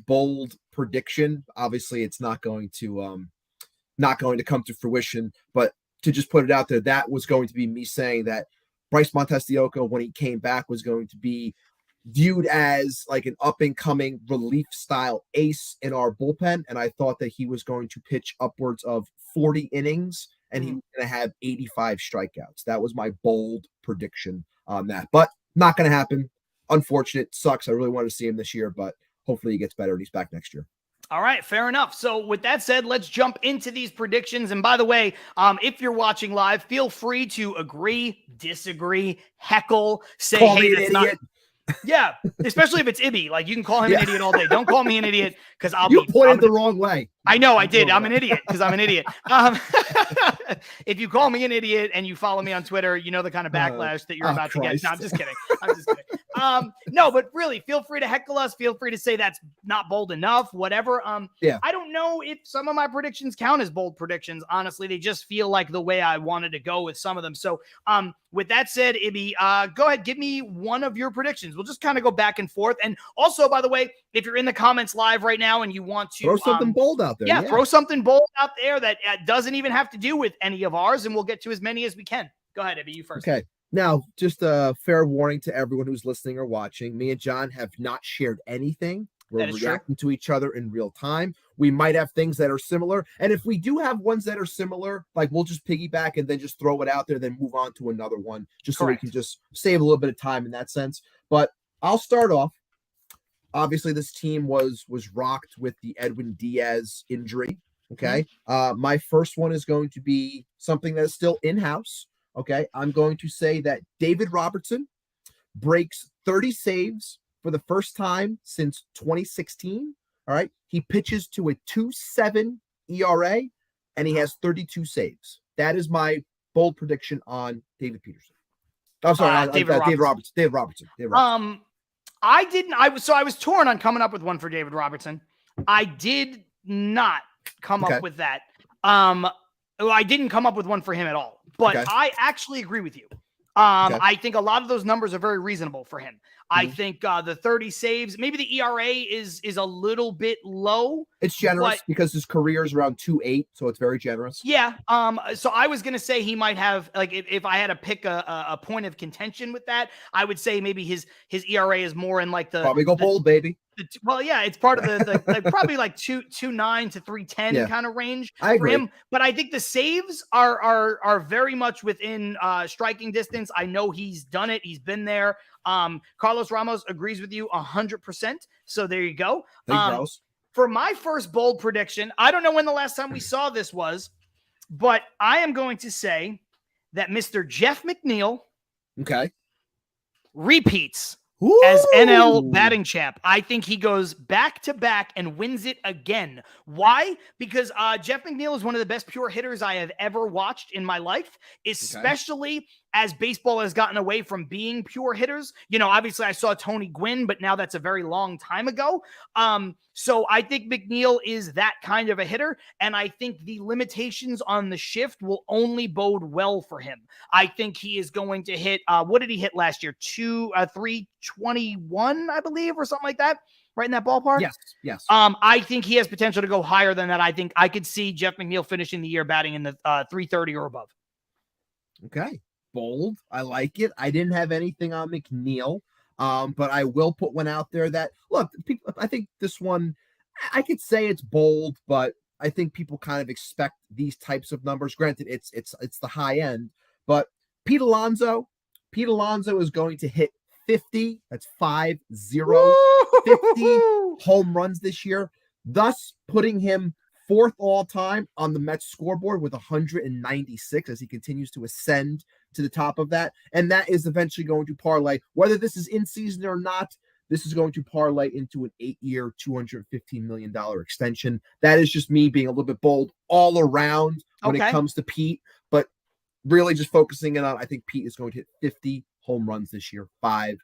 prediction. Obviously, it's not going to come to fruition, but to just put it out there, that was going to be me saying that Bryce Montes de Oca, when he came back, was going to be viewed as like an up-and-coming relief style ace in our bullpen, and I thought that he was going to pitch upwards of 40 innings and he was going to have 85 strikeouts. That was my bold prediction on that, but not going to happen. Unfortunate, sucks. I really wanted to see him this year, but hopefully he gets better and he's back next year. All right, fair enough. So with that said, let's jump into these predictions. And by the way, if you're watching live, feel free to agree, disagree, heckle, say, Call hey, me that's an not. idiot. Yeah, especially if it's Ibby. Like, you can call him an idiot all day. Don't call me an idiot because You pointed the wrong way. I know I did. I'm an idiot because I'm an idiot. If you call me an idiot and you follow me on Twitter, you know the kind of backlash that you're about to get. No, I'm just kidding. No, but really, feel free to heckle us. Feel free to say that's not bold enough, whatever. I don't know if some of my predictions count as bold predictions. Honestly, they just feel like the way I wanted to go with some of them. So with that said, Ibby, go ahead. Give me one of your predictions. We'll just kind of go back and forth. And also, by the way, if you're in the comments live right now and you want to throw something bold out there. Yeah, throw something bold out there that doesn't even have to do with any of ours, and we'll get to as many as we can. Go ahead, Ibby, you first. Okay. Now, just a fair warning to everyone who's listening or watching. Me and John have not shared anything. We're reacting to each other in real time. We might have things that are similar. And if we do have ones that are similar, like, we'll just piggyback and then just throw it out there, then move on to another one, just so we can just save a little bit of time in that sense. But I'll start off. Obviously, this team was rocked with the Edwin Diaz injury. Okay. My first one is going to be something that is still in-house. Okay. I'm going to say that David Robertson breaks 30 saves for the first time since 2016. All right. He pitches to a 2.7 ERA and he has 32 saves. That is my bold prediction on David Peterson. I'm sorry, David Robertson. I was torn on coming up with one for David Robertson. I did not come up with that. I didn't come up with one for him at all, but I actually agree with you. I think a lot of those numbers are very reasonable for him. I think the 30 saves, maybe the ERA is a little bit low. It's generous but because his career is around 2.8, so it's very generous. yeah. So I was gonna say he might have, like, if I had to pick a point of contention with that, I would say maybe his ERA is more in like Probably go bold, baby. well, yeah, it's part of the like probably like 2.9 to 3.10 kind of range for him. But I think the saves are very much within striking distance. I know he's done it. He's been there. Carlos Ramos agrees with you 100%. So there you go. For my first bold prediction, I don't know when the last time we saw this was, but I am going to say that Mr. Jeff McNeil repeats as NL batting champ. I think he goes back to back and wins it again. Why? Because Jeff McNeil is one of the best pure hitters I have ever watched in my life, especially as baseball has gotten away from being pure hitters. You know, obviously I saw Tony Gwynn, but now that's a very long time ago. So I think McNeil is that kind of a hitter, and I think the limitations on the shift will only bode well for him. I think he is going to hit, what did he hit last year? 321, I believe, or something like that. Right in that ballpark? Yes. I think he has potential to go higher than that. I think I could see Jeff McNeil finishing the year batting in the 330 or above. Okay. Bold. I like it. I didn't have anything on McNeil, but I will put one out there that, look, people, I think this one, I could say it's bold, but I think people kind of expect these types of numbers. Granted, it's the high end, but Pete Alonso is going to hit 50. That's 50 home runs this year, thus putting him fourth all time on the Mets scoreboard with 196 as he continues to ascend to the top of that. And that is eventually going to parlay, whether this is in season or not, this is going to parlay into an 8-year, $215 million extension. That is just me being a little bit bold all around when it comes to Pete, but really just focusing in on, I think Pete is going to hit 50 home runs this year, 50.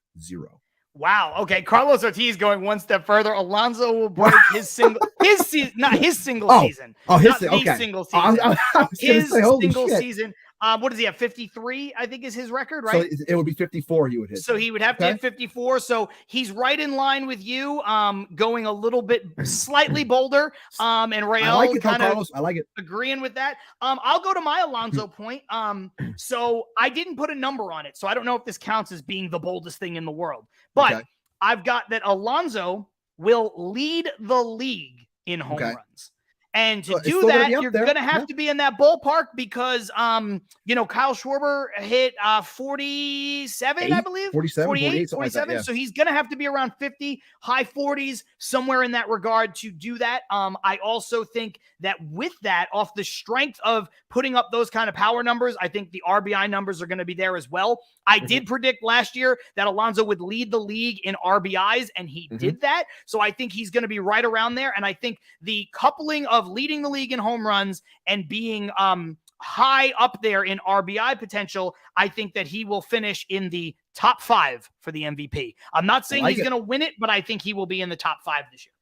Wow. Okay. Carlos Ortiz going one step further. Alonso will break his season. Not his single season. Single season. His single season. What does he have? 53, I think, is his record, right? So it would be 54 he would hit. So he would have to hit 54. So he's right in line with you, going a little bit slightly bolder. And Rael kind of agreeing with that. I'll go to my Alonso point. So I didn't put a number on it, so I don't know if this counts as being the boldest thing in the world. But I've got that Alonso will lead the league in home runs. And to do that, you're going to have to be in that ballpark because, Kyle Schwarber hit 47, I believe. 47. Like that, so he's going to have to be around 50, high 40s, somewhere in that regard to do that. I also think that with that, off the strength of putting up those kind of power numbers, I think the RBI numbers are going to be there as well. I did predict last year that Alonso would lead the league in RBIs, and he did that. So I think he's going to be right around there. And I think the coupling of leading the league in home runs and being high up there in RBI potential, I think that he will finish in the top 5 for the MVP. I'm not saying he's going to win it, but I think he will be in the top 5 this year.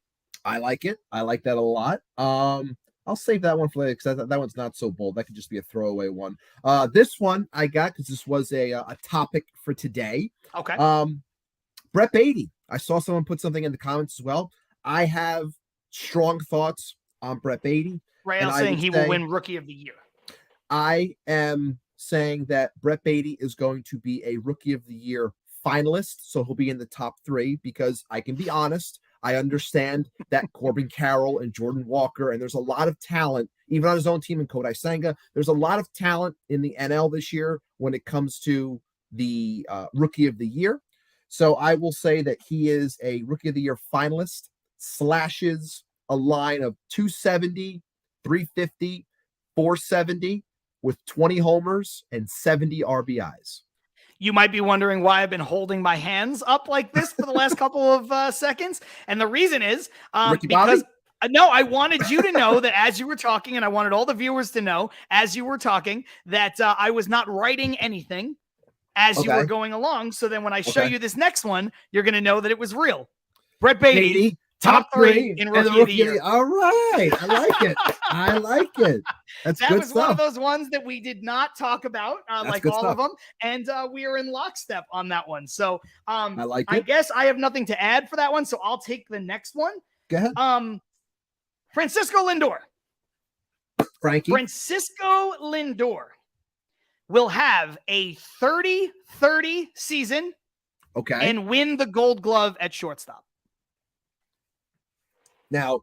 I like it. I like that a lot. I'll save that one for later because that one's not so bold. That could just be a throwaway one. This one I got because this was a topic for today. Okay. Brett Baty. I saw someone put something in the comments as well. I have strong thoughts on Brett Baty. Rael saying he will win Rookie of the Year. I am saying that Brett Baty is going to be a Rookie of the Year finalist, so he'll be in the top 3 because I can be honest. I understand that Corbin Carroll and Jordan Walker, and there's a lot of talent, even on his own team in Kodai Senga. There's a lot of talent in the NL this year when it comes to the Rookie of the Year. So I will say that he is a Rookie of the Year finalist, slashes a line of 270, 350, 470 with 20 homers and 70 RBIs. You might be wondering why I've been holding my hands up like this for the last couple of seconds. And the reason is because no, I wanted you to know that as you were talking, and I wanted all the viewers to know as you were talking that I was not writing anything as you were going along. So then when I show you this next one, you're going to know that it was real. Brett Baty, top 3 in Rookie of the Year. All right. I like it. I like it. That was one of those ones that we did not talk about, like all of them. And we are in lockstep on that one. So I like it. I guess I have nothing to add for that one. So I'll take the next one. Go ahead. Francisco Lindor. Frankie. Francisco Lindor will have a 30-30 season and win the Gold Glove at shortstop. Now,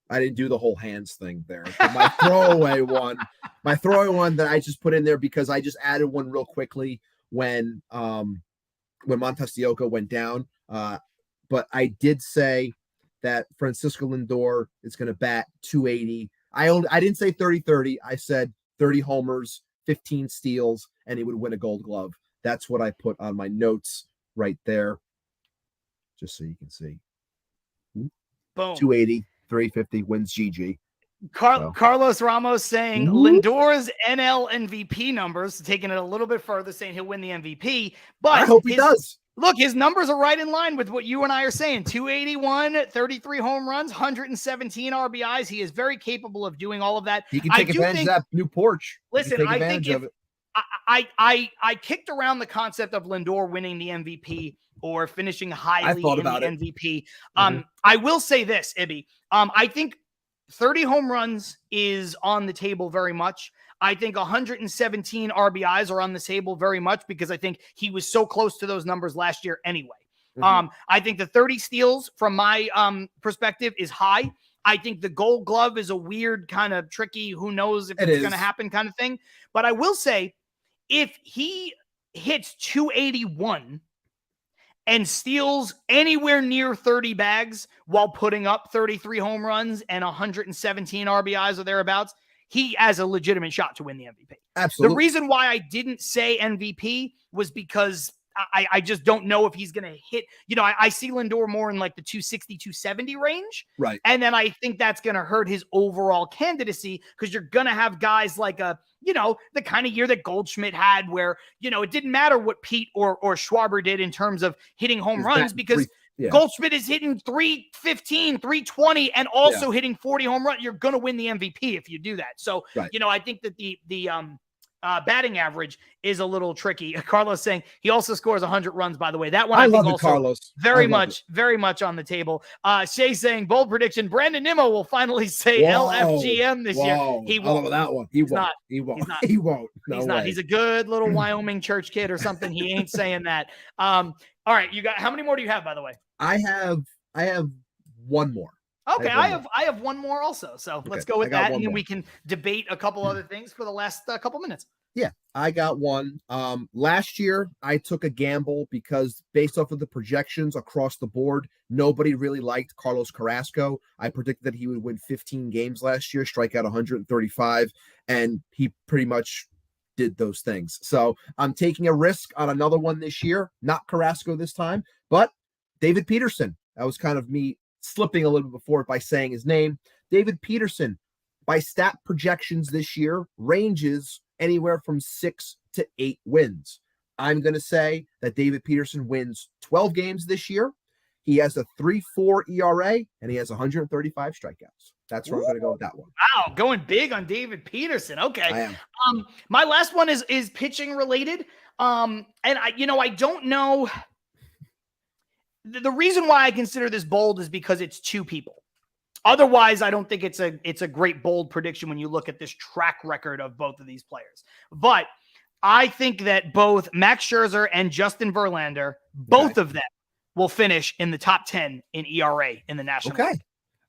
I didn't do the whole hands thing there. But my throwaway one that I just put in there because I just added one real quickly when Montestioca went down. But I did say that Francisco Lindor is going to bat 280. I didn't say 30-30. I said 30 homers, 15 steals, and he would win a Gold Glove. That's what I put on my notes right there, just so you can see. Boom. 280, 350 wins GG. Carlos Ramos saying Lindor's NL MVP numbers, taking it a little bit further, saying he'll win the MVP. But I hope he does. Look, his numbers are right in line with what you and I are saying. 281, 33 home runs, 117 RBIs. He is very capable of doing all of that. He can take advantage of that new porch. Listen, I think if I kicked around the concept of Lindor winning the MVP or finishing highly in the MVP. I will say this, Ibby. I think 30 home runs is on the table very much. I think 117 RBIs are on the table very much because I think he was so close to those numbers last year anyway. I think the 30 steals from my perspective is high. I think the Gold Glove is a weird kind of tricky, who knows if it's going to happen kind of thing. But I will say, if he hits 281 and steals anywhere near 30 bags while putting up 33 home runs and 117 RBIs or thereabouts, he has a legitimate shot to win the MVP. Absolutely. The reason why I didn't say MVP was because I just don't know if he's going to hit. I see Lindor more in like the 260, 270 range. Right. And then I think that's going to hurt his overall candidacy because you're going to have guys like the kind of year that Goldschmidt had where, it didn't matter what Pete or Schwarber did in terms of hitting home runs because Goldschmidt is hitting 315, 320, and also hitting 40 home runs. You're going to win the MVP if you do that. So, I think that the batting average is a little tricky. Carlos saying he also scores 100 runs, by the way. That one I think also Carlos. very much on the table. Shay saying bold prediction, Brandon Nimmo will finally say LFGM this year. He won't. I love that one. He won't. He won't. No he's way. not. He's a good little Wyoming church kid or something. He ain't saying that. All right, you got how many more do you have, by the way? I have one more. Okay, I have one more also. So let's go with that, and then we can debate a couple other things for the last couple minutes. Yeah, I got one. Last year, I took a gamble because based off of the projections across the board, nobody really liked Carlos Carrasco. I predicted that he would win 15 games last year, strike out 135, and he pretty much did those things. So I'm taking a risk on another one this year, not Carrasco this time, but David Peterson. That was kind of me slipping a little bit before by saying his name. David Peterson, by stat projections this year, ranges anywhere from 6 to 8 wins. I'm going to say that David Peterson wins 12 games this year. He has a 3.4 ERA, and he has 135 strikeouts. That's where I'm going to go with that one. Wow, going big on David Peterson. Okay. I am. My last one is pitching related. And I don't know. The reason why I consider this bold is because it's two people. Otherwise, I don't think it's a great bold prediction when you look at this track record of both of these players. But I think that both Max Scherzer and Justin Verlander, both of them will finish in the top 10 in ERA in the National League.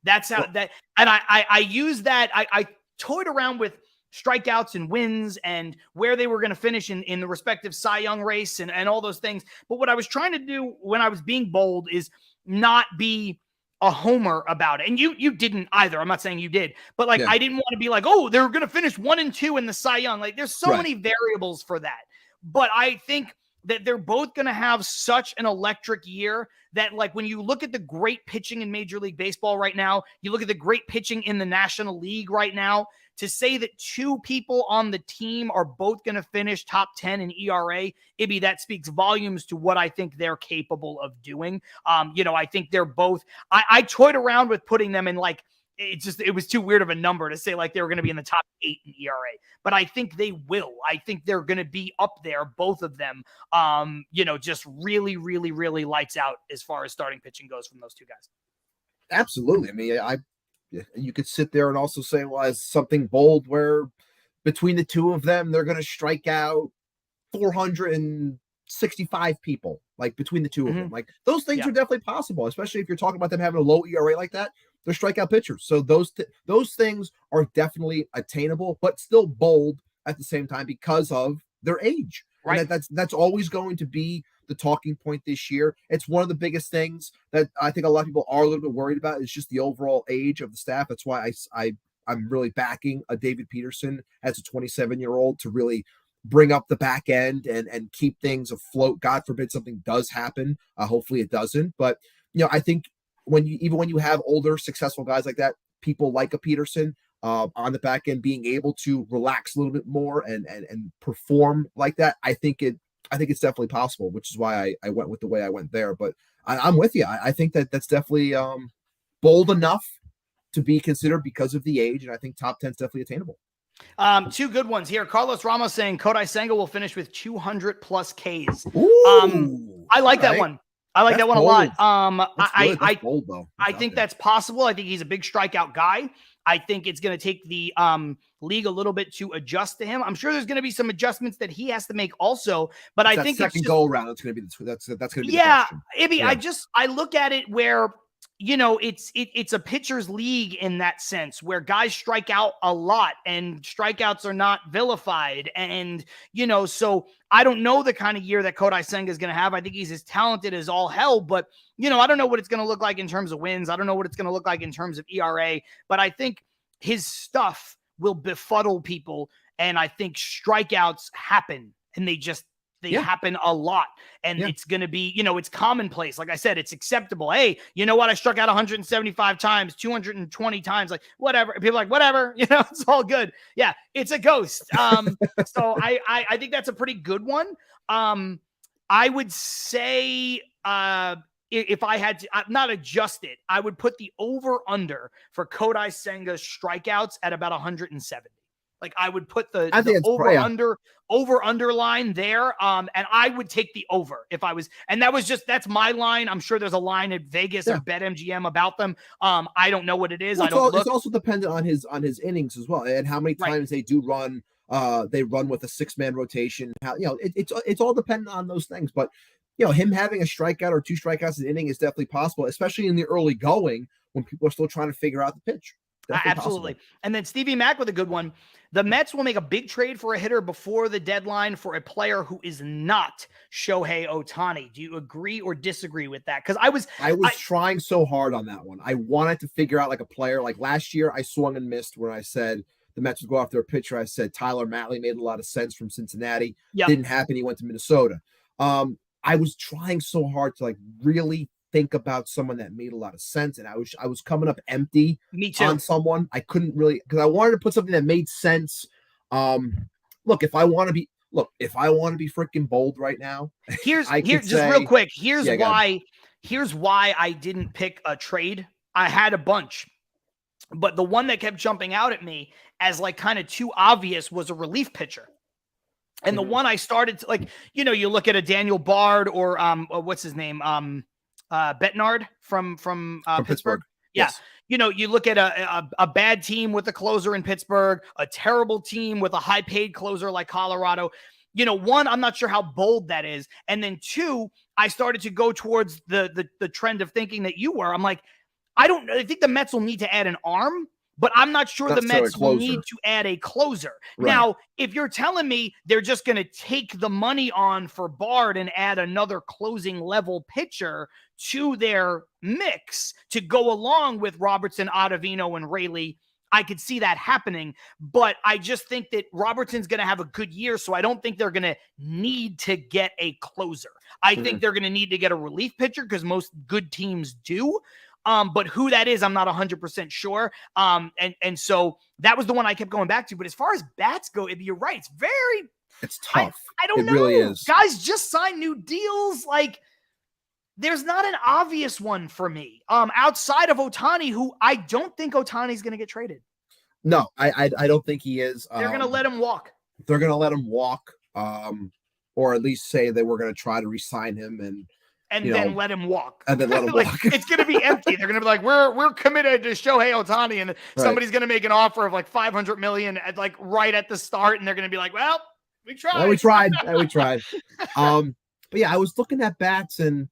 That's how that, and I use that. I toyed around with strikeouts and wins and where they were going to finish in the respective Cy Young race and all those things. But what I was trying to do when I was being bold is not be a homer about it. And you didn't either. I'm not saying you did, but I didn't want to be like, oh, they're going to finish 1 and 2 in the Cy Young. Like there's so many variables for that. But I think that they're both going to have such an electric year that when you look at the great pitching in Major League Baseball right now, you look at the great pitching in the National League right now, to say that two people on the team are both going to finish top 10 in ERA, Ibby, that speaks volumes to what I think they're capable of doing. I think they're both, I toyed around with putting them in it was too weird of a number to say they were going to be in the top 8 in ERA, but I think they will. I think they're going to be up there, both of them, just really, really, really lights out as far as starting pitching goes from those two guys. Absolutely. I mean, You could sit there and also say, well, as something bold where between the two of them, they're going to strike out 465 people, like between the two of them. Like those things are definitely possible, especially if you're talking about them having a low ERA like that. They're strikeout pitchers. So those things are definitely attainable, but still bold at the same time because of their age. Right. And that's always going to be the talking point this year. It's one of the biggest things that I think a lot of people are a little bit worried about is just the overall age of the staff. That's why I'm really backing a David Peterson as a 27-year-old to really bring up the back end and keep things afloat. God forbid something does happen. Hopefully it doesn't. But I think when you have older successful guys like that, people like a Peterson on the back end being able to relax a little bit more and perform like that, I think it's definitely possible, which is why I went with the way I went there. But I'm with you. I think that's definitely bold enough to be considered because of the age, and I think top 10 is definitely attainable. Two good ones here. Carlos Ramos saying Kodai Senga will finish with 200 plus Ks. I like that one. I like that one bold. A lot. That's bold, though. I think that's possible. I think he's a big strikeout guy. I think it's going to take the league a little bit to adjust to him. I'm sure there's going to be some adjustments that he has to make also. But I think second go around, that's going to be that's going to be Ibby, I look at it where it's a pitcher's league in that sense where guys strike out a lot and strikeouts are not vilified. And, so I don't know the kind of year that Kodai Senga is going to have. I think he's as talented as all hell, but, I don't know what it's going to look like in terms of wins. I don't know what it's going to look like in terms of ERA, but I think his stuff will befuddle people. And I think strikeouts happen and they happen a lot. And it's going to be, it's commonplace. Like I said, it's acceptable. Hey, you know what? I struck out 175 times, 220 times, like whatever. People are like, whatever, it's all good. Yeah, it's a ghost. So I think that's a pretty good one. I would say if I had to not adjust it, I would put the over under for Kodai Senga's strikeouts at about 170. Like I would put the over underline there. And I would take the over if I was, and that's my line. I'm sure there's a line at Vegas or BetMGM about them. I don't know what it is. Well, it's also dependent on his innings as well. And how many times they do run, they run with a 6-man rotation. How, it's all dependent on those things, but him having a strikeout or 2 strikeouts an inning is definitely possible, especially in the early going when people are still trying to figure out the pitch. Absolutely. Possible. And then Stevie Mack with a good one. The Mets will make a big trade for a hitter before the deadline for a player who is not Shohei Ohtani. Do you agree or disagree with that? Because I was trying so hard on that one. I wanted to figure out like a player. Like last year, I swung and missed when I said the Mets would go after a pitcher. I said Tyler Mahle made a lot of sense from Cincinnati. Didn't happen. He went to Minnesota. I was trying so hard to like really think about someone that made a lot of sense, and I was coming up empty on someone. I couldn't really, because I wanted to put something that made sense. Look, if I want to be freaking bold right now, here's real quick. Here's why I didn't pick a trade. I had a bunch, but the one that kept jumping out at me as like kind of too obvious was a relief pitcher. And the one I started to like, you look at a Daniel Bard or what's his name? Betnard from Pittsburgh. Yes. Yeah. You look at a bad team with a closer in Pittsburgh, a terrible team with a high paid closer like Colorado. One, I'm not sure how bold that is. And then 2, I started to go towards the trend of thinking that you were. I'm like, I think the Mets will need to add an arm, but I'm not sure the Mets will need to add a closer. Right. Now, if you're telling me they're just going to take the money on for Bard and add another closing level pitcher to their mix to go along with Robertson, Ottavino, and Raley, I could see that happening. But I just think that Robertson's going to have a good year, so I don't think they're going to need to get a closer. I think they're going to need to get a relief pitcher because most good teams do. But who that is, I'm not 100% sure. And so that was the one I kept going back to. But as far as bats go, you're right. It's tough. I don't know. Really is. Guys just signed new deals. Like, there's not an obvious one for me. Outside of Ohtani, who I don't think Ohtani's going to get traded. No, I don't think he is. They're going to let him walk. They're going to let him walk, or at least say they were going to try to re-sign him. And and then let him walk. And then let him like, walk. It's going to be empty. They're going to be like, we're committed to Shohei Ohtani, and somebody's going to make an offer of like $500 million at like right at the start, and they're going to be like, well, we tried. Well, we tried. We tried. But yeah, I was looking at bats, and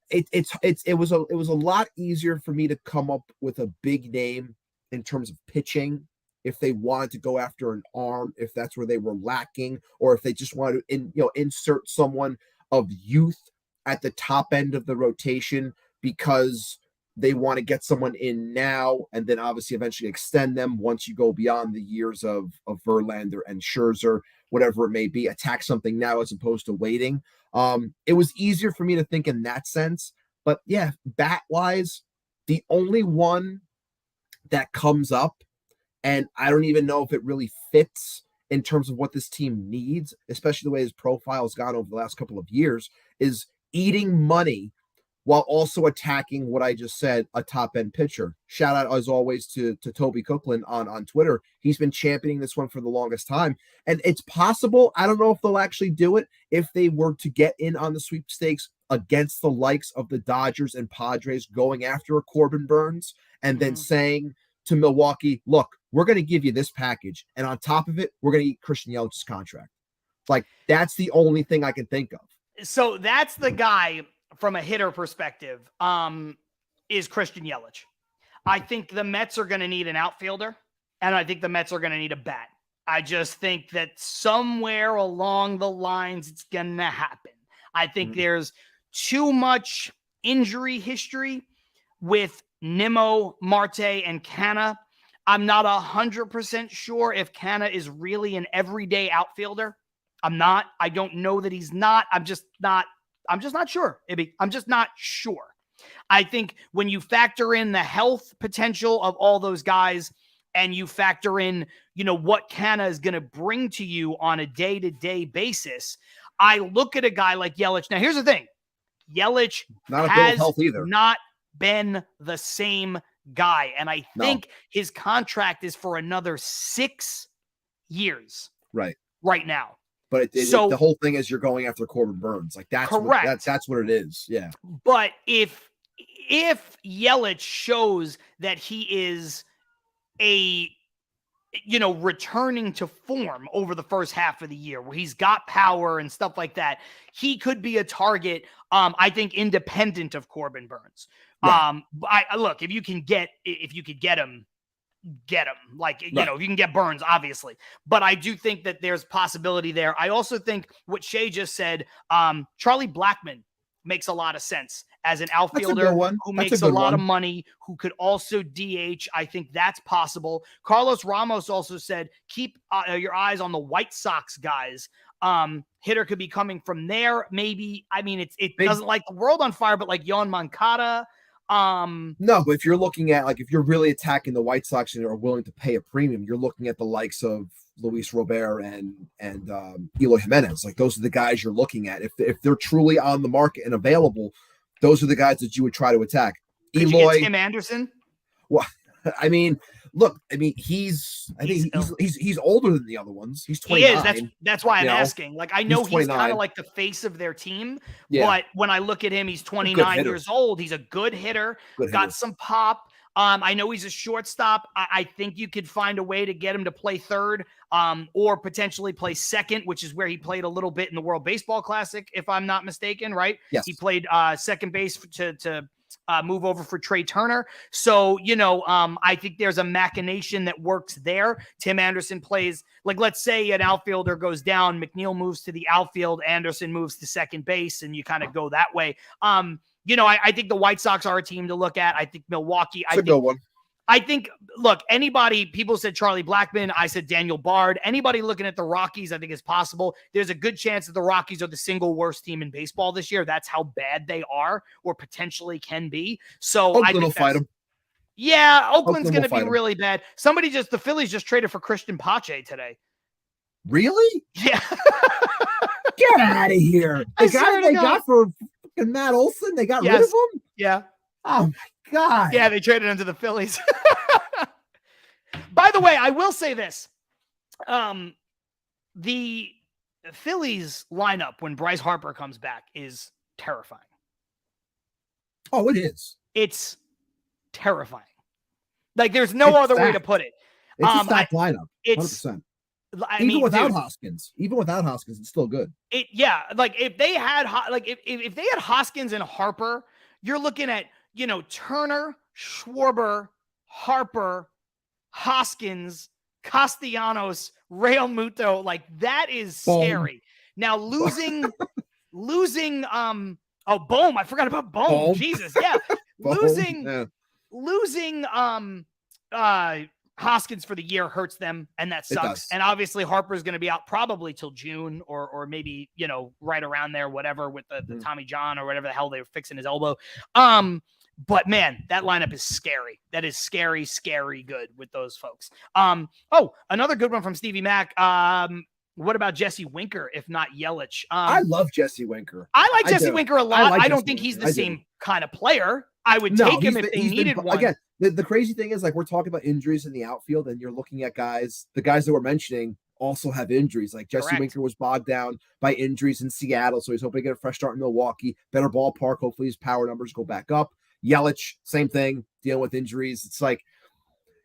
it was a lot easier for me to come up with a big name in terms of pitching if they wanted to go after an arm, if that's where they were lacking, or if they just wanted to insert someone of youth at the top end of the rotation because they want to get someone in now and then obviously eventually extend them once you go beyond the years of Verlander and Scherzer, whatever it may be, attack something now as opposed to waiting. It was easier for me to think in that sense. But yeah, bat-wise, the only one that comes up, and I don't even know if it really fits in terms of what this team needs, especially the way his profile has gone over the last couple of years, is eating money while also attacking what I just said, a top-end pitcher. Shout out, as always, to Toby Coughlin on Twitter. He's been championing this one for the longest time. And it's possible, I don't know if they'll actually do it, if they were to get in on the sweepstakes against the likes of the Dodgers and Padres going after a Corbin Burnes and then saying to Milwaukee, look, we're going to give you this package. And on top of it, we're going to eat Christian Yelich's contract. Like, that's the only thing I can think of. So that's the guy from a hitter perspective, is Christian Yelich. I think the Mets are going to need an outfielder, and I think the Mets are going to need a bat. I just think that somewhere along the lines, it's going to happen. I think there's too much injury history with Nimmo, Marte, and Canha. I'm not 100% sure if Canha is really an everyday outfielder. I'm not. I don't know that he's not. I'm just not sure, Ibby. I'm just not sure. I think when you factor in the health potential of all those guys and you factor in, what Canha is going to bring to you on a day-to-day basis, I look at a guy like Yelich. Now, here's the thing. Yelich has not been the same guy. And I think his contract is for another 6 years. Right now. But the whole thing is you're going after Corbin Burnes. Like, that's correct. That's what it is. Yeah. But if Yelich shows that he is returning to form over the first half of the year where he's got power and stuff like that, he could be a target, I think, independent of Corbin Burnes. Right. Look, if you could get him, get him. Like, if you can get Burnes, obviously. But I do think that there's possibility there. I also think what Shay just said, Charlie Blackmon makes a lot of sense as an outfielder who makes a lot of money, who could also DH. I think that's possible. Carlos Ramos also said, keep your eyes on the White Sox guys. Hitter could be coming from there. Maybe, it doesn't light the world on fire, but like Yohan Moncada. No, but if you're looking at, like, if you're really attacking the White Sox and are willing to pay a premium, you're looking at the likes of Luis Robert and Eloy Jimenez. Like, those are the guys you're looking at. If they're truly on the market and available, those are the guys that you would try to attack. Could you get Tim Anderson? Well, he's older than the other ones. He's 29. He is. That's why I'm asking. Like, I know he's kind of like the face of their team, but when I look at him, he's 29 years old. He's a good hitter, got some pop. I know he's a shortstop. I think you could find a way to get him to play third, or potentially play second, which is where he played a little bit in the World Baseball Classic, if I'm not mistaken, right? Yes. He played second base to move over for Trey Turner. So, I think there's a machination that works there. Tim Anderson plays, like, let's say an outfielder goes down, McNeil moves to the outfield, Anderson moves to second base, and you kind of go that way. I think the White Sox are a team to look at. I think Milwaukee. I think, look, people said Charlie Blackmon. I said Daniel Bard. Anybody looking at the Rockies, I think is possible. There's a good chance that the Rockies are the single worst team in baseball this year. That's how bad they are, or potentially can be. So Oakland will fight them. Yeah, Oakland's going to be really bad. The Phillies just traded for Christian Pache today. Really? Yeah. Get out of here. The guy they got for Matt Olson, they got rid of him? Yeah. Oh, my God. Yeah, they traded him to the Phillies. By the way, I will say this. The Phillies lineup when Bryce Harper comes back is terrifying. Oh, it is. It's terrifying. Like there's no other way to put it. It's a stacked lineup. It's 100%. I Even mean, without dude, Hoskins, it's still good. Like if they had if they had Hoskins and Harper, you're looking at, Turner, Schwarber, Harper, Hoskins, Castellanos, Real Muto. Like that is scary. Now losing Bohm. I forgot about Bohm. Jesus, yeah. Losing Hoskins for the year hurts them, and that sucks. And obviously Harper's going to be out probably till June or maybe, right around there, whatever, with the Tommy John or whatever the hell they were fixing his elbow. But man, that lineup is scary. That is scary, scary good with those folks. Another good one from Stevie Mack. What about Jesse Winker, if not Yelich? I love Jesse Winker. I like Jesse Winker a lot. I don't think he's the same kind of player. I would take him if they needed one. Again, the crazy thing is, like, we're talking about injuries in the outfield, and you're looking at the guys that we're mentioning also have injuries. Like Jesse Winker was bogged down by injuries in Seattle, so he's hoping to get a fresh start in Milwaukee. Better ballpark. Hopefully his power numbers go back up. Yelich, same thing, dealing with injuries. It's like,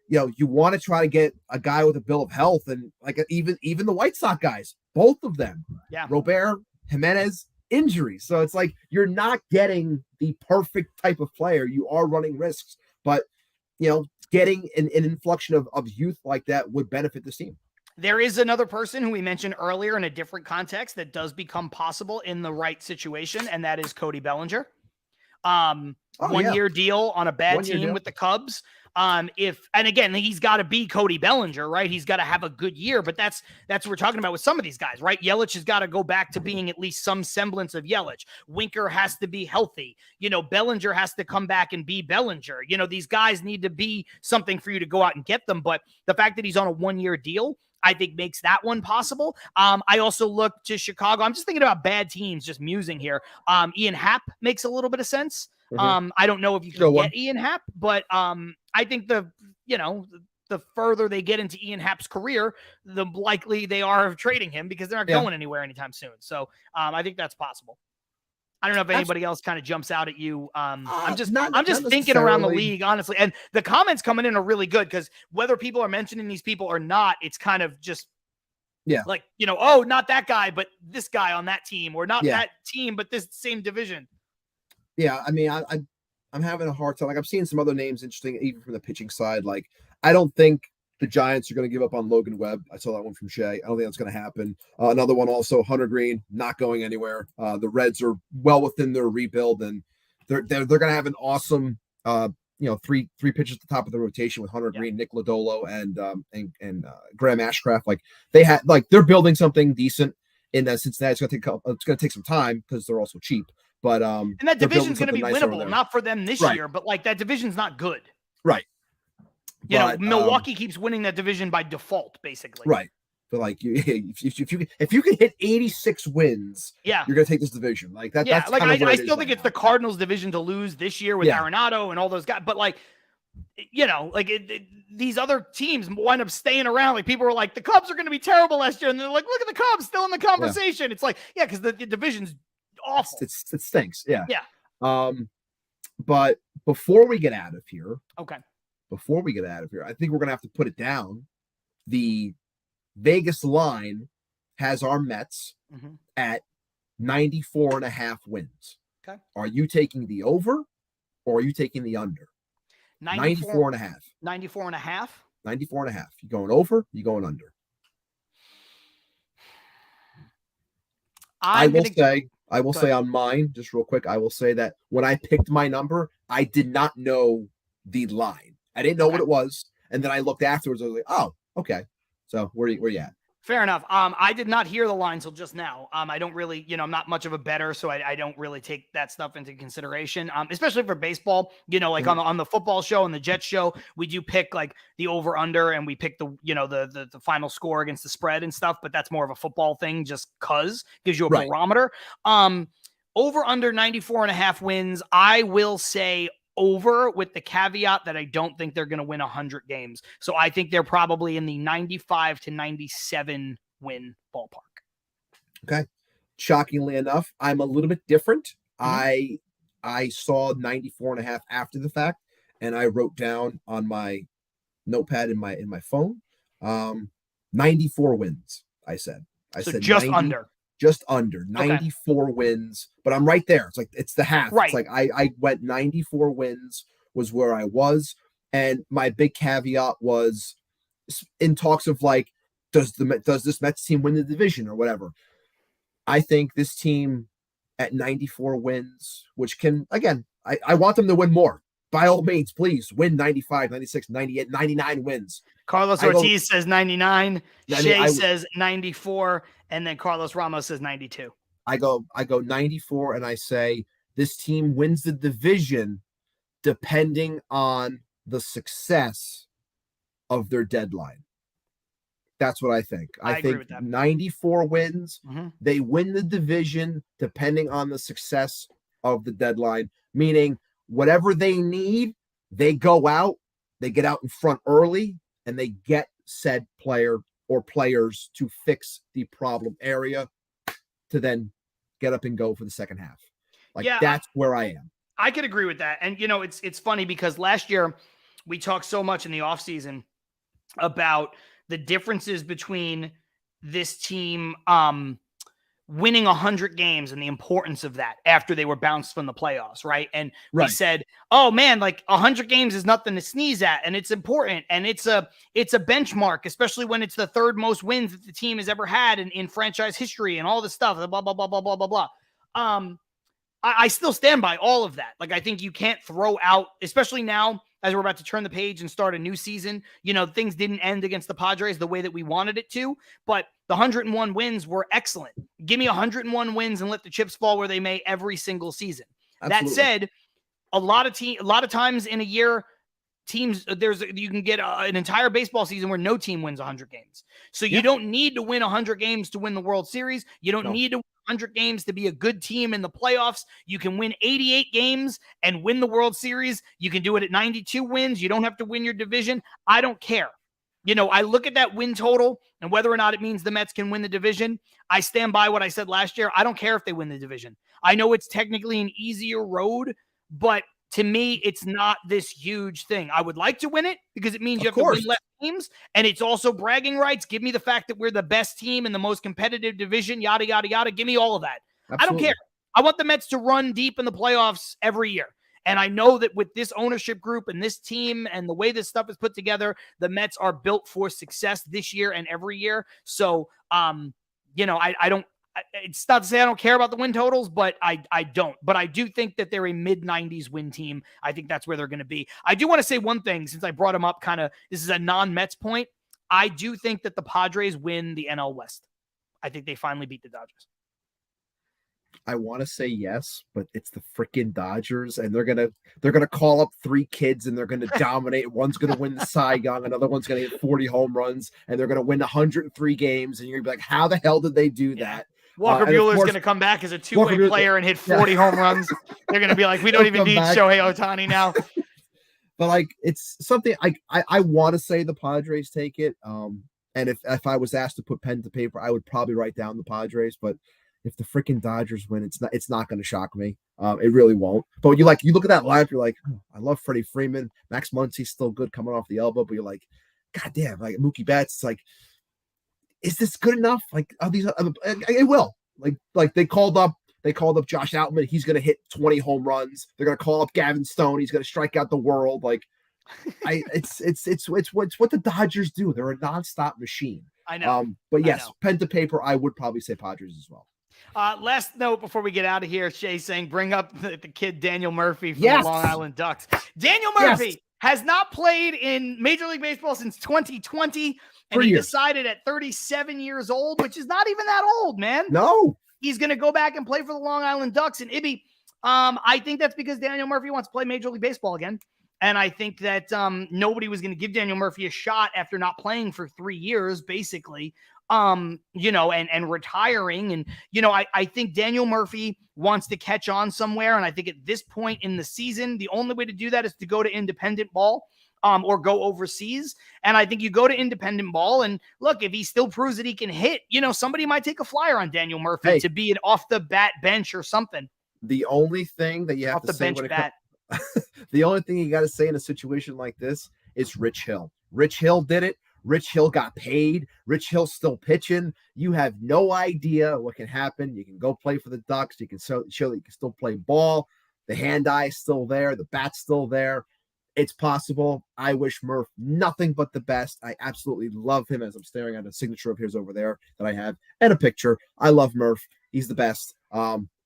you want to try to get a guy with a bill of health, and like even the White Sox guys, both of them, Robert, Jimenez, injuries. So it's like you're not getting the perfect type of player. You are running risks, but getting an inflection of youth like that would benefit this team. There is another person who we mentioned earlier in a different context that does become possible in the right situation, and that is Cody Bellinger. 1 year deal on a bad team with the Cubs. And again, he's got to be Cody Bellinger, right? He's got to have a good year, but that's what we're talking about with some of these guys, right? Yelich has got to go back to being at least some semblance of Yelich. Winker has to be healthy. Bellinger has to come back and be Bellinger. These guys need to be something for you to go out and get them. But the fact that he's on a 1 year deal, I think makes that one possible. I also look to Chicago. I'm just thinking about bad teams, just musing here. Ian Happ makes a little bit of sense. I don't know if you can get Ian Happ, but I think the further they get into Ian Happ's career, the likely they are of trading him because they're not going anywhere anytime soon. So I think that's possible. I don't know if anybody else kind of jumps out at you. I'm just thinking around the league, honestly. And the comments coming in are really good because whether people are mentioning these people or not, it's kind of just like, not that guy, but this guy on that team, or not that team, but this same division. Yeah, I mean, I'm having a hard time. Like, I'm seeing some other names interesting, even from the pitching side. Like, I don't think the Giants are going to give up on Logan Webb. I saw that one from Shea. I don't think that's going to happen. Another one also, Hunter Green, not going anywhere. The Reds are well within their rebuild, and they're going to have an awesome, three pitchers at the top of the rotation with Hunter Green, Nick Lodolo, and Graham Ashcraft. Like, they're building something decent in that Cincinnati. It's going to take some time because they're also cheap. But and that division's going to be winnable, not for them this year, but like that division's not good. Right. Milwaukee keeps winning that division by default, basically. Right. But like if you can hit 86 wins, you're going to take this division. Like that. Yeah. That's like I still think right it's the Cardinals division to lose this year with Arenado and all those guys. But like, these other teams wind up staying around. Like people were like, the Cubs are going to be terrible last year, and they're like, look at the Cubs still in the conversation. Yeah. It's like, because the division's awful. It stinks. Yeah. But before we get out of here, I think we're gonna have to put it down. The Vegas line has our Mets at 94.5 wins. Okay. Are you taking the over or are you taking the under? 94.5. 94.5. 94.5. You going over? You going under? I will say on mine, just real quick, I will say that when I picked my number, I did not know the line. I didn't know what it was. And then I looked afterwards. I was like, oh, okay. So where you at? Fair enough. I did not hear the line till just now. I don't really, I'm not much of a bettor, so I don't really take that stuff into consideration. Especially for baseball, like on the football show and the Jets show, we do pick like the over under, and we pick the the final score against the spread and stuff. But that's more of a football thing, just cause gives you a barometer. Over under 94.5 wins. I will say over, with the caveat that I don't think they're going to win 100 games. So I think they're probably in the 95 to 97 win ballpark. Okay. Shockingly enough, I'm a little bit different. I I saw 94.5 after the fact, and I wrote down on my notepad in my phone, 94 wins. I So said just 90, under. just under Okay. 94 wins, but I'm right there. It's like it's the half. Right. It's like I went 94 wins was where I was, and my big caveat was in talks of like, does this Mets team win the division or whatever? I think this team at 94 wins, which can, again, I want them to win more. By all means, please win 95, 96, 98, 99 wins. Carlos Ortiz says 99. Shea says 94. And then Carlos Ramos says 92. I go 94, and I say this team wins the division depending on the success of their deadline. That's what I think. I agree think with that. 94 wins. Mm-hmm. They win the division depending on the success of the deadline, meaning whatever they need, they go out, they get out in front early, and they get said player or players to fix the problem area to then get up and go for the second half. Like, that's where I am. I could agree with that. And, it's funny because last year we talked so much in the offseason about the differences between this team winning 100 games and the importance of that after they were bounced from the playoffs, right? And we said, oh man, like 100 games is nothing to sneeze at, and it's important, and it's a benchmark, especially when it's the third most wins that the team has ever had in franchise history and all this stuff, blah, blah, blah, blah, blah, blah, blah. I still stand by all of that. Like, I think you can't throw out, especially now as we're about to turn the page and start a new season. Things didn't end against the Padres the way that we wanted it to, but the 101 wins were excellent. Give me 101 wins and let the chips fall where they may every single season. Absolutely. That said, a lot of times in a year, teams, you can get an entire baseball season where no team wins 100 games. So you don't need to win 100 games to win the World Series. You don't need to win 100 games to be a good team in the playoffs. You can win 88 games and win the World Series. You can do it at 92 wins. You don't have to win your division. I don't care. I look at that win total and whether or not it means the Mets can win the division. I stand by what I said last year. I don't care if they win the division. I know it's technically an easier road, but to me, it's not this huge thing. I would like to win it because it means you have to win less games, and it's also bragging rights. Give me the fact that we're the best team in the most competitive division, yada, yada, yada. Give me all of that. Absolutely. I don't care. I want the Mets to run deep in the playoffs every year. And I know that with this ownership group and this team and the way this stuff is put together, the Mets are built for success this year and every year. So, I don't. It's not to say I don't care about the win totals, but I don't. But I do think that they're a mid-90s win team. I think that's where they're going to be. I do want to say one thing, since I brought them up, this is a non-Mets point. I do think that the Padres win the NL West. I think they finally beat the Dodgers. I want to say yes, but it's the freaking Dodgers, and they're gonna call up 3 kids, and they're gonna dominate. One's gonna win the Cy Young, another one's gonna hit 40 home runs, and they're gonna win 103 games. And you're gonna be like, how the hell did they do that? Walker Buehler's going to come back as a two-way player and hit 40 home runs. They're going to be like, we don't even need Shohei Ohtani now. But it's something I want to say the Padres take it. And if I was asked to put pen to paper, I would probably write down the Padres. But if the freaking Dodgers win, it's not going to shock me. It really won't. But you look at that lineup, you're like, oh, I love Freddie Freeman. Max Muncy's still good coming off the elbow, but you're like, God damn, like Mookie Betts. It's like, is this good enough? Like, are these? It will. Like they called up Josh Outman. He's going to hit 20 home runs. They're going to call up Gavin Stone. He's going to strike out the world. Like, it's what the Dodgers do. They're a nonstop machine. I know. But yes, pen to paper, I would probably say Padres as well. Last note before we get out of here, Shay saying, bring up the kid Daniel Murphy from the Long Island Ducks. Daniel Murphy has not played in Major League Baseball since 2020. And he decided at 37 years old, which is not even that old, man. No. He's going to go back and play for the Long Island Ducks. And Ibby, I think that's because Daniel Murphy wants to play Major League Baseball again. And I think that nobody was going to give Daniel Murphy a shot after not playing for 3 years, basically, and retiring. And, I think Daniel Murphy wants to catch on somewhere. And I think at this point in the season, the only way to do that is to go to independent ball. Or go overseas. And I think you go to independent ball and look, if he still proves that he can hit, somebody might take a flyer on Daniel Murphy to be an off the bat bench or something. The only thing that you have Off to the say bench when it bat. the only thing you got to say in a situation like this is Rich Hill. Rich Hill did it. Rich Hill got paid. Rich Hill's still pitching. You have no idea what can happen. You can go play for the Ducks. You can show that you can still play ball. The hand-eye is still there. The bat's still there. It's possible. I wish Murph nothing but the best. I absolutely love him, as I'm staring at a signature of his over there that I have and a picture. I love Murph. He's the best.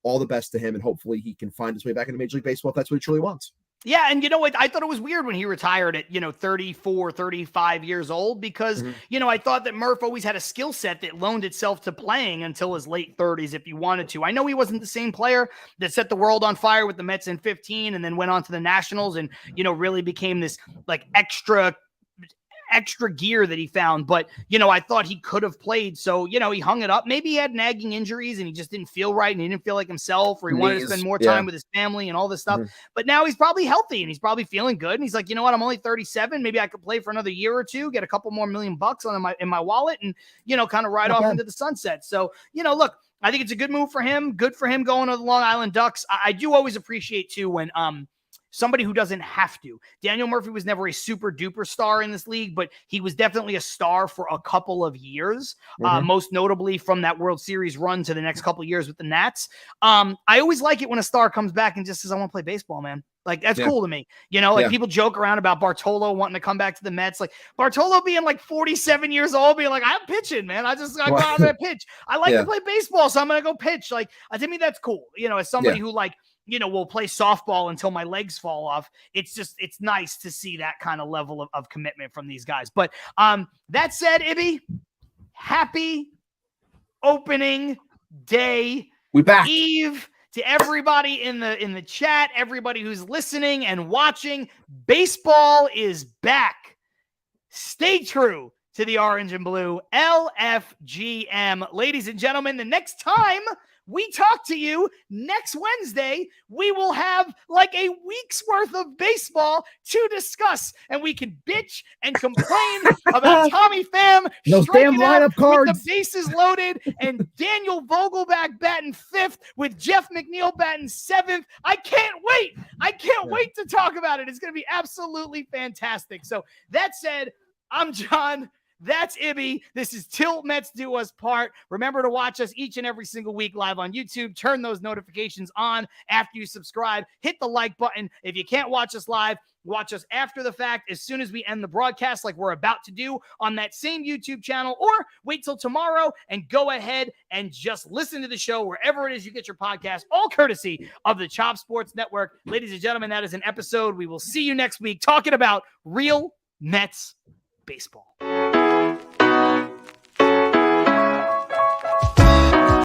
All the best to him, and hopefully he can find his way back into Major League Baseball if that's what he truly wants. Yeah, and you know what? I thought it was weird when he retired at, 34, 35 years old because, I thought that Murph always had a skill set that loaned itself to playing until his late 30s if he wanted to. I know he wasn't the same player that set the world on fire with the Mets in 15 and then went on to the Nationals and, really became this like extra gear that he found, but I thought he could have played. So, he hung it up. Maybe he had nagging injuries and he just didn't feel right and he didn't feel like himself, or he wanted to spend more time with his family and all this stuff. But now he's probably healthy and he's probably feeling good. And he's like, you know what? I'm only 37. Maybe I could play for another year or two, get a couple more $1 million in my wallet and, kind of ride off into the sunset. So, look, I think it's a good move for him. Good for him going to the Long Island Ducks. I do always appreciate too when, somebody who doesn't have to. Daniel Murphy was never a super duper star in this league, but he was definitely a star for a couple of years, most notably from that World Series run to the next couple of years with the Nats. I always like it when a star comes back and just says, I want to play baseball, man. Like, that's cool to me. People joke around about Bartolo wanting to come back to the Mets. Like, Bartolo being like 47 years old, being like, I'm pitching, man. I'm going to pitch. I like to play baseball, so I'm going to go pitch. Like, to me, that's cool. As somebody who will play softball until my legs fall off. It's nice to see that kind of level of commitment from these guys. But that said, Ibby, happy opening day. We back. Eve to everybody in the chat, everybody who's listening and watching. Baseball is back. Stay true to the orange and blue. LFGM. Ladies and gentlemen, the next time we talk to you next Wednesday, we will have like a week's worth of baseball to discuss, and we can bitch and complain about Tommy Pham striking out with the bases loaded and Daniel Vogelbach batting 5th with Jeff McNeil batting 7th. I can't wait. I can't wait to talk about it. It's going to be absolutely fantastic. So that said, I'm John. That's Ibby. This is Till Mets Do Us Part. Remember to watch us each and every single week live on YouTube. Turn those notifications on after you subscribe. Hit the like button. If you can't watch us live, watch us after the fact as soon as we end the broadcast like we're about to do on that same YouTube channel, or wait till tomorrow and go ahead and just listen to the show wherever it is you get your podcast, all courtesy of the Chop Sports Network. Ladies and gentlemen, that is an episode. We will see you next week talking about real Mets baseball.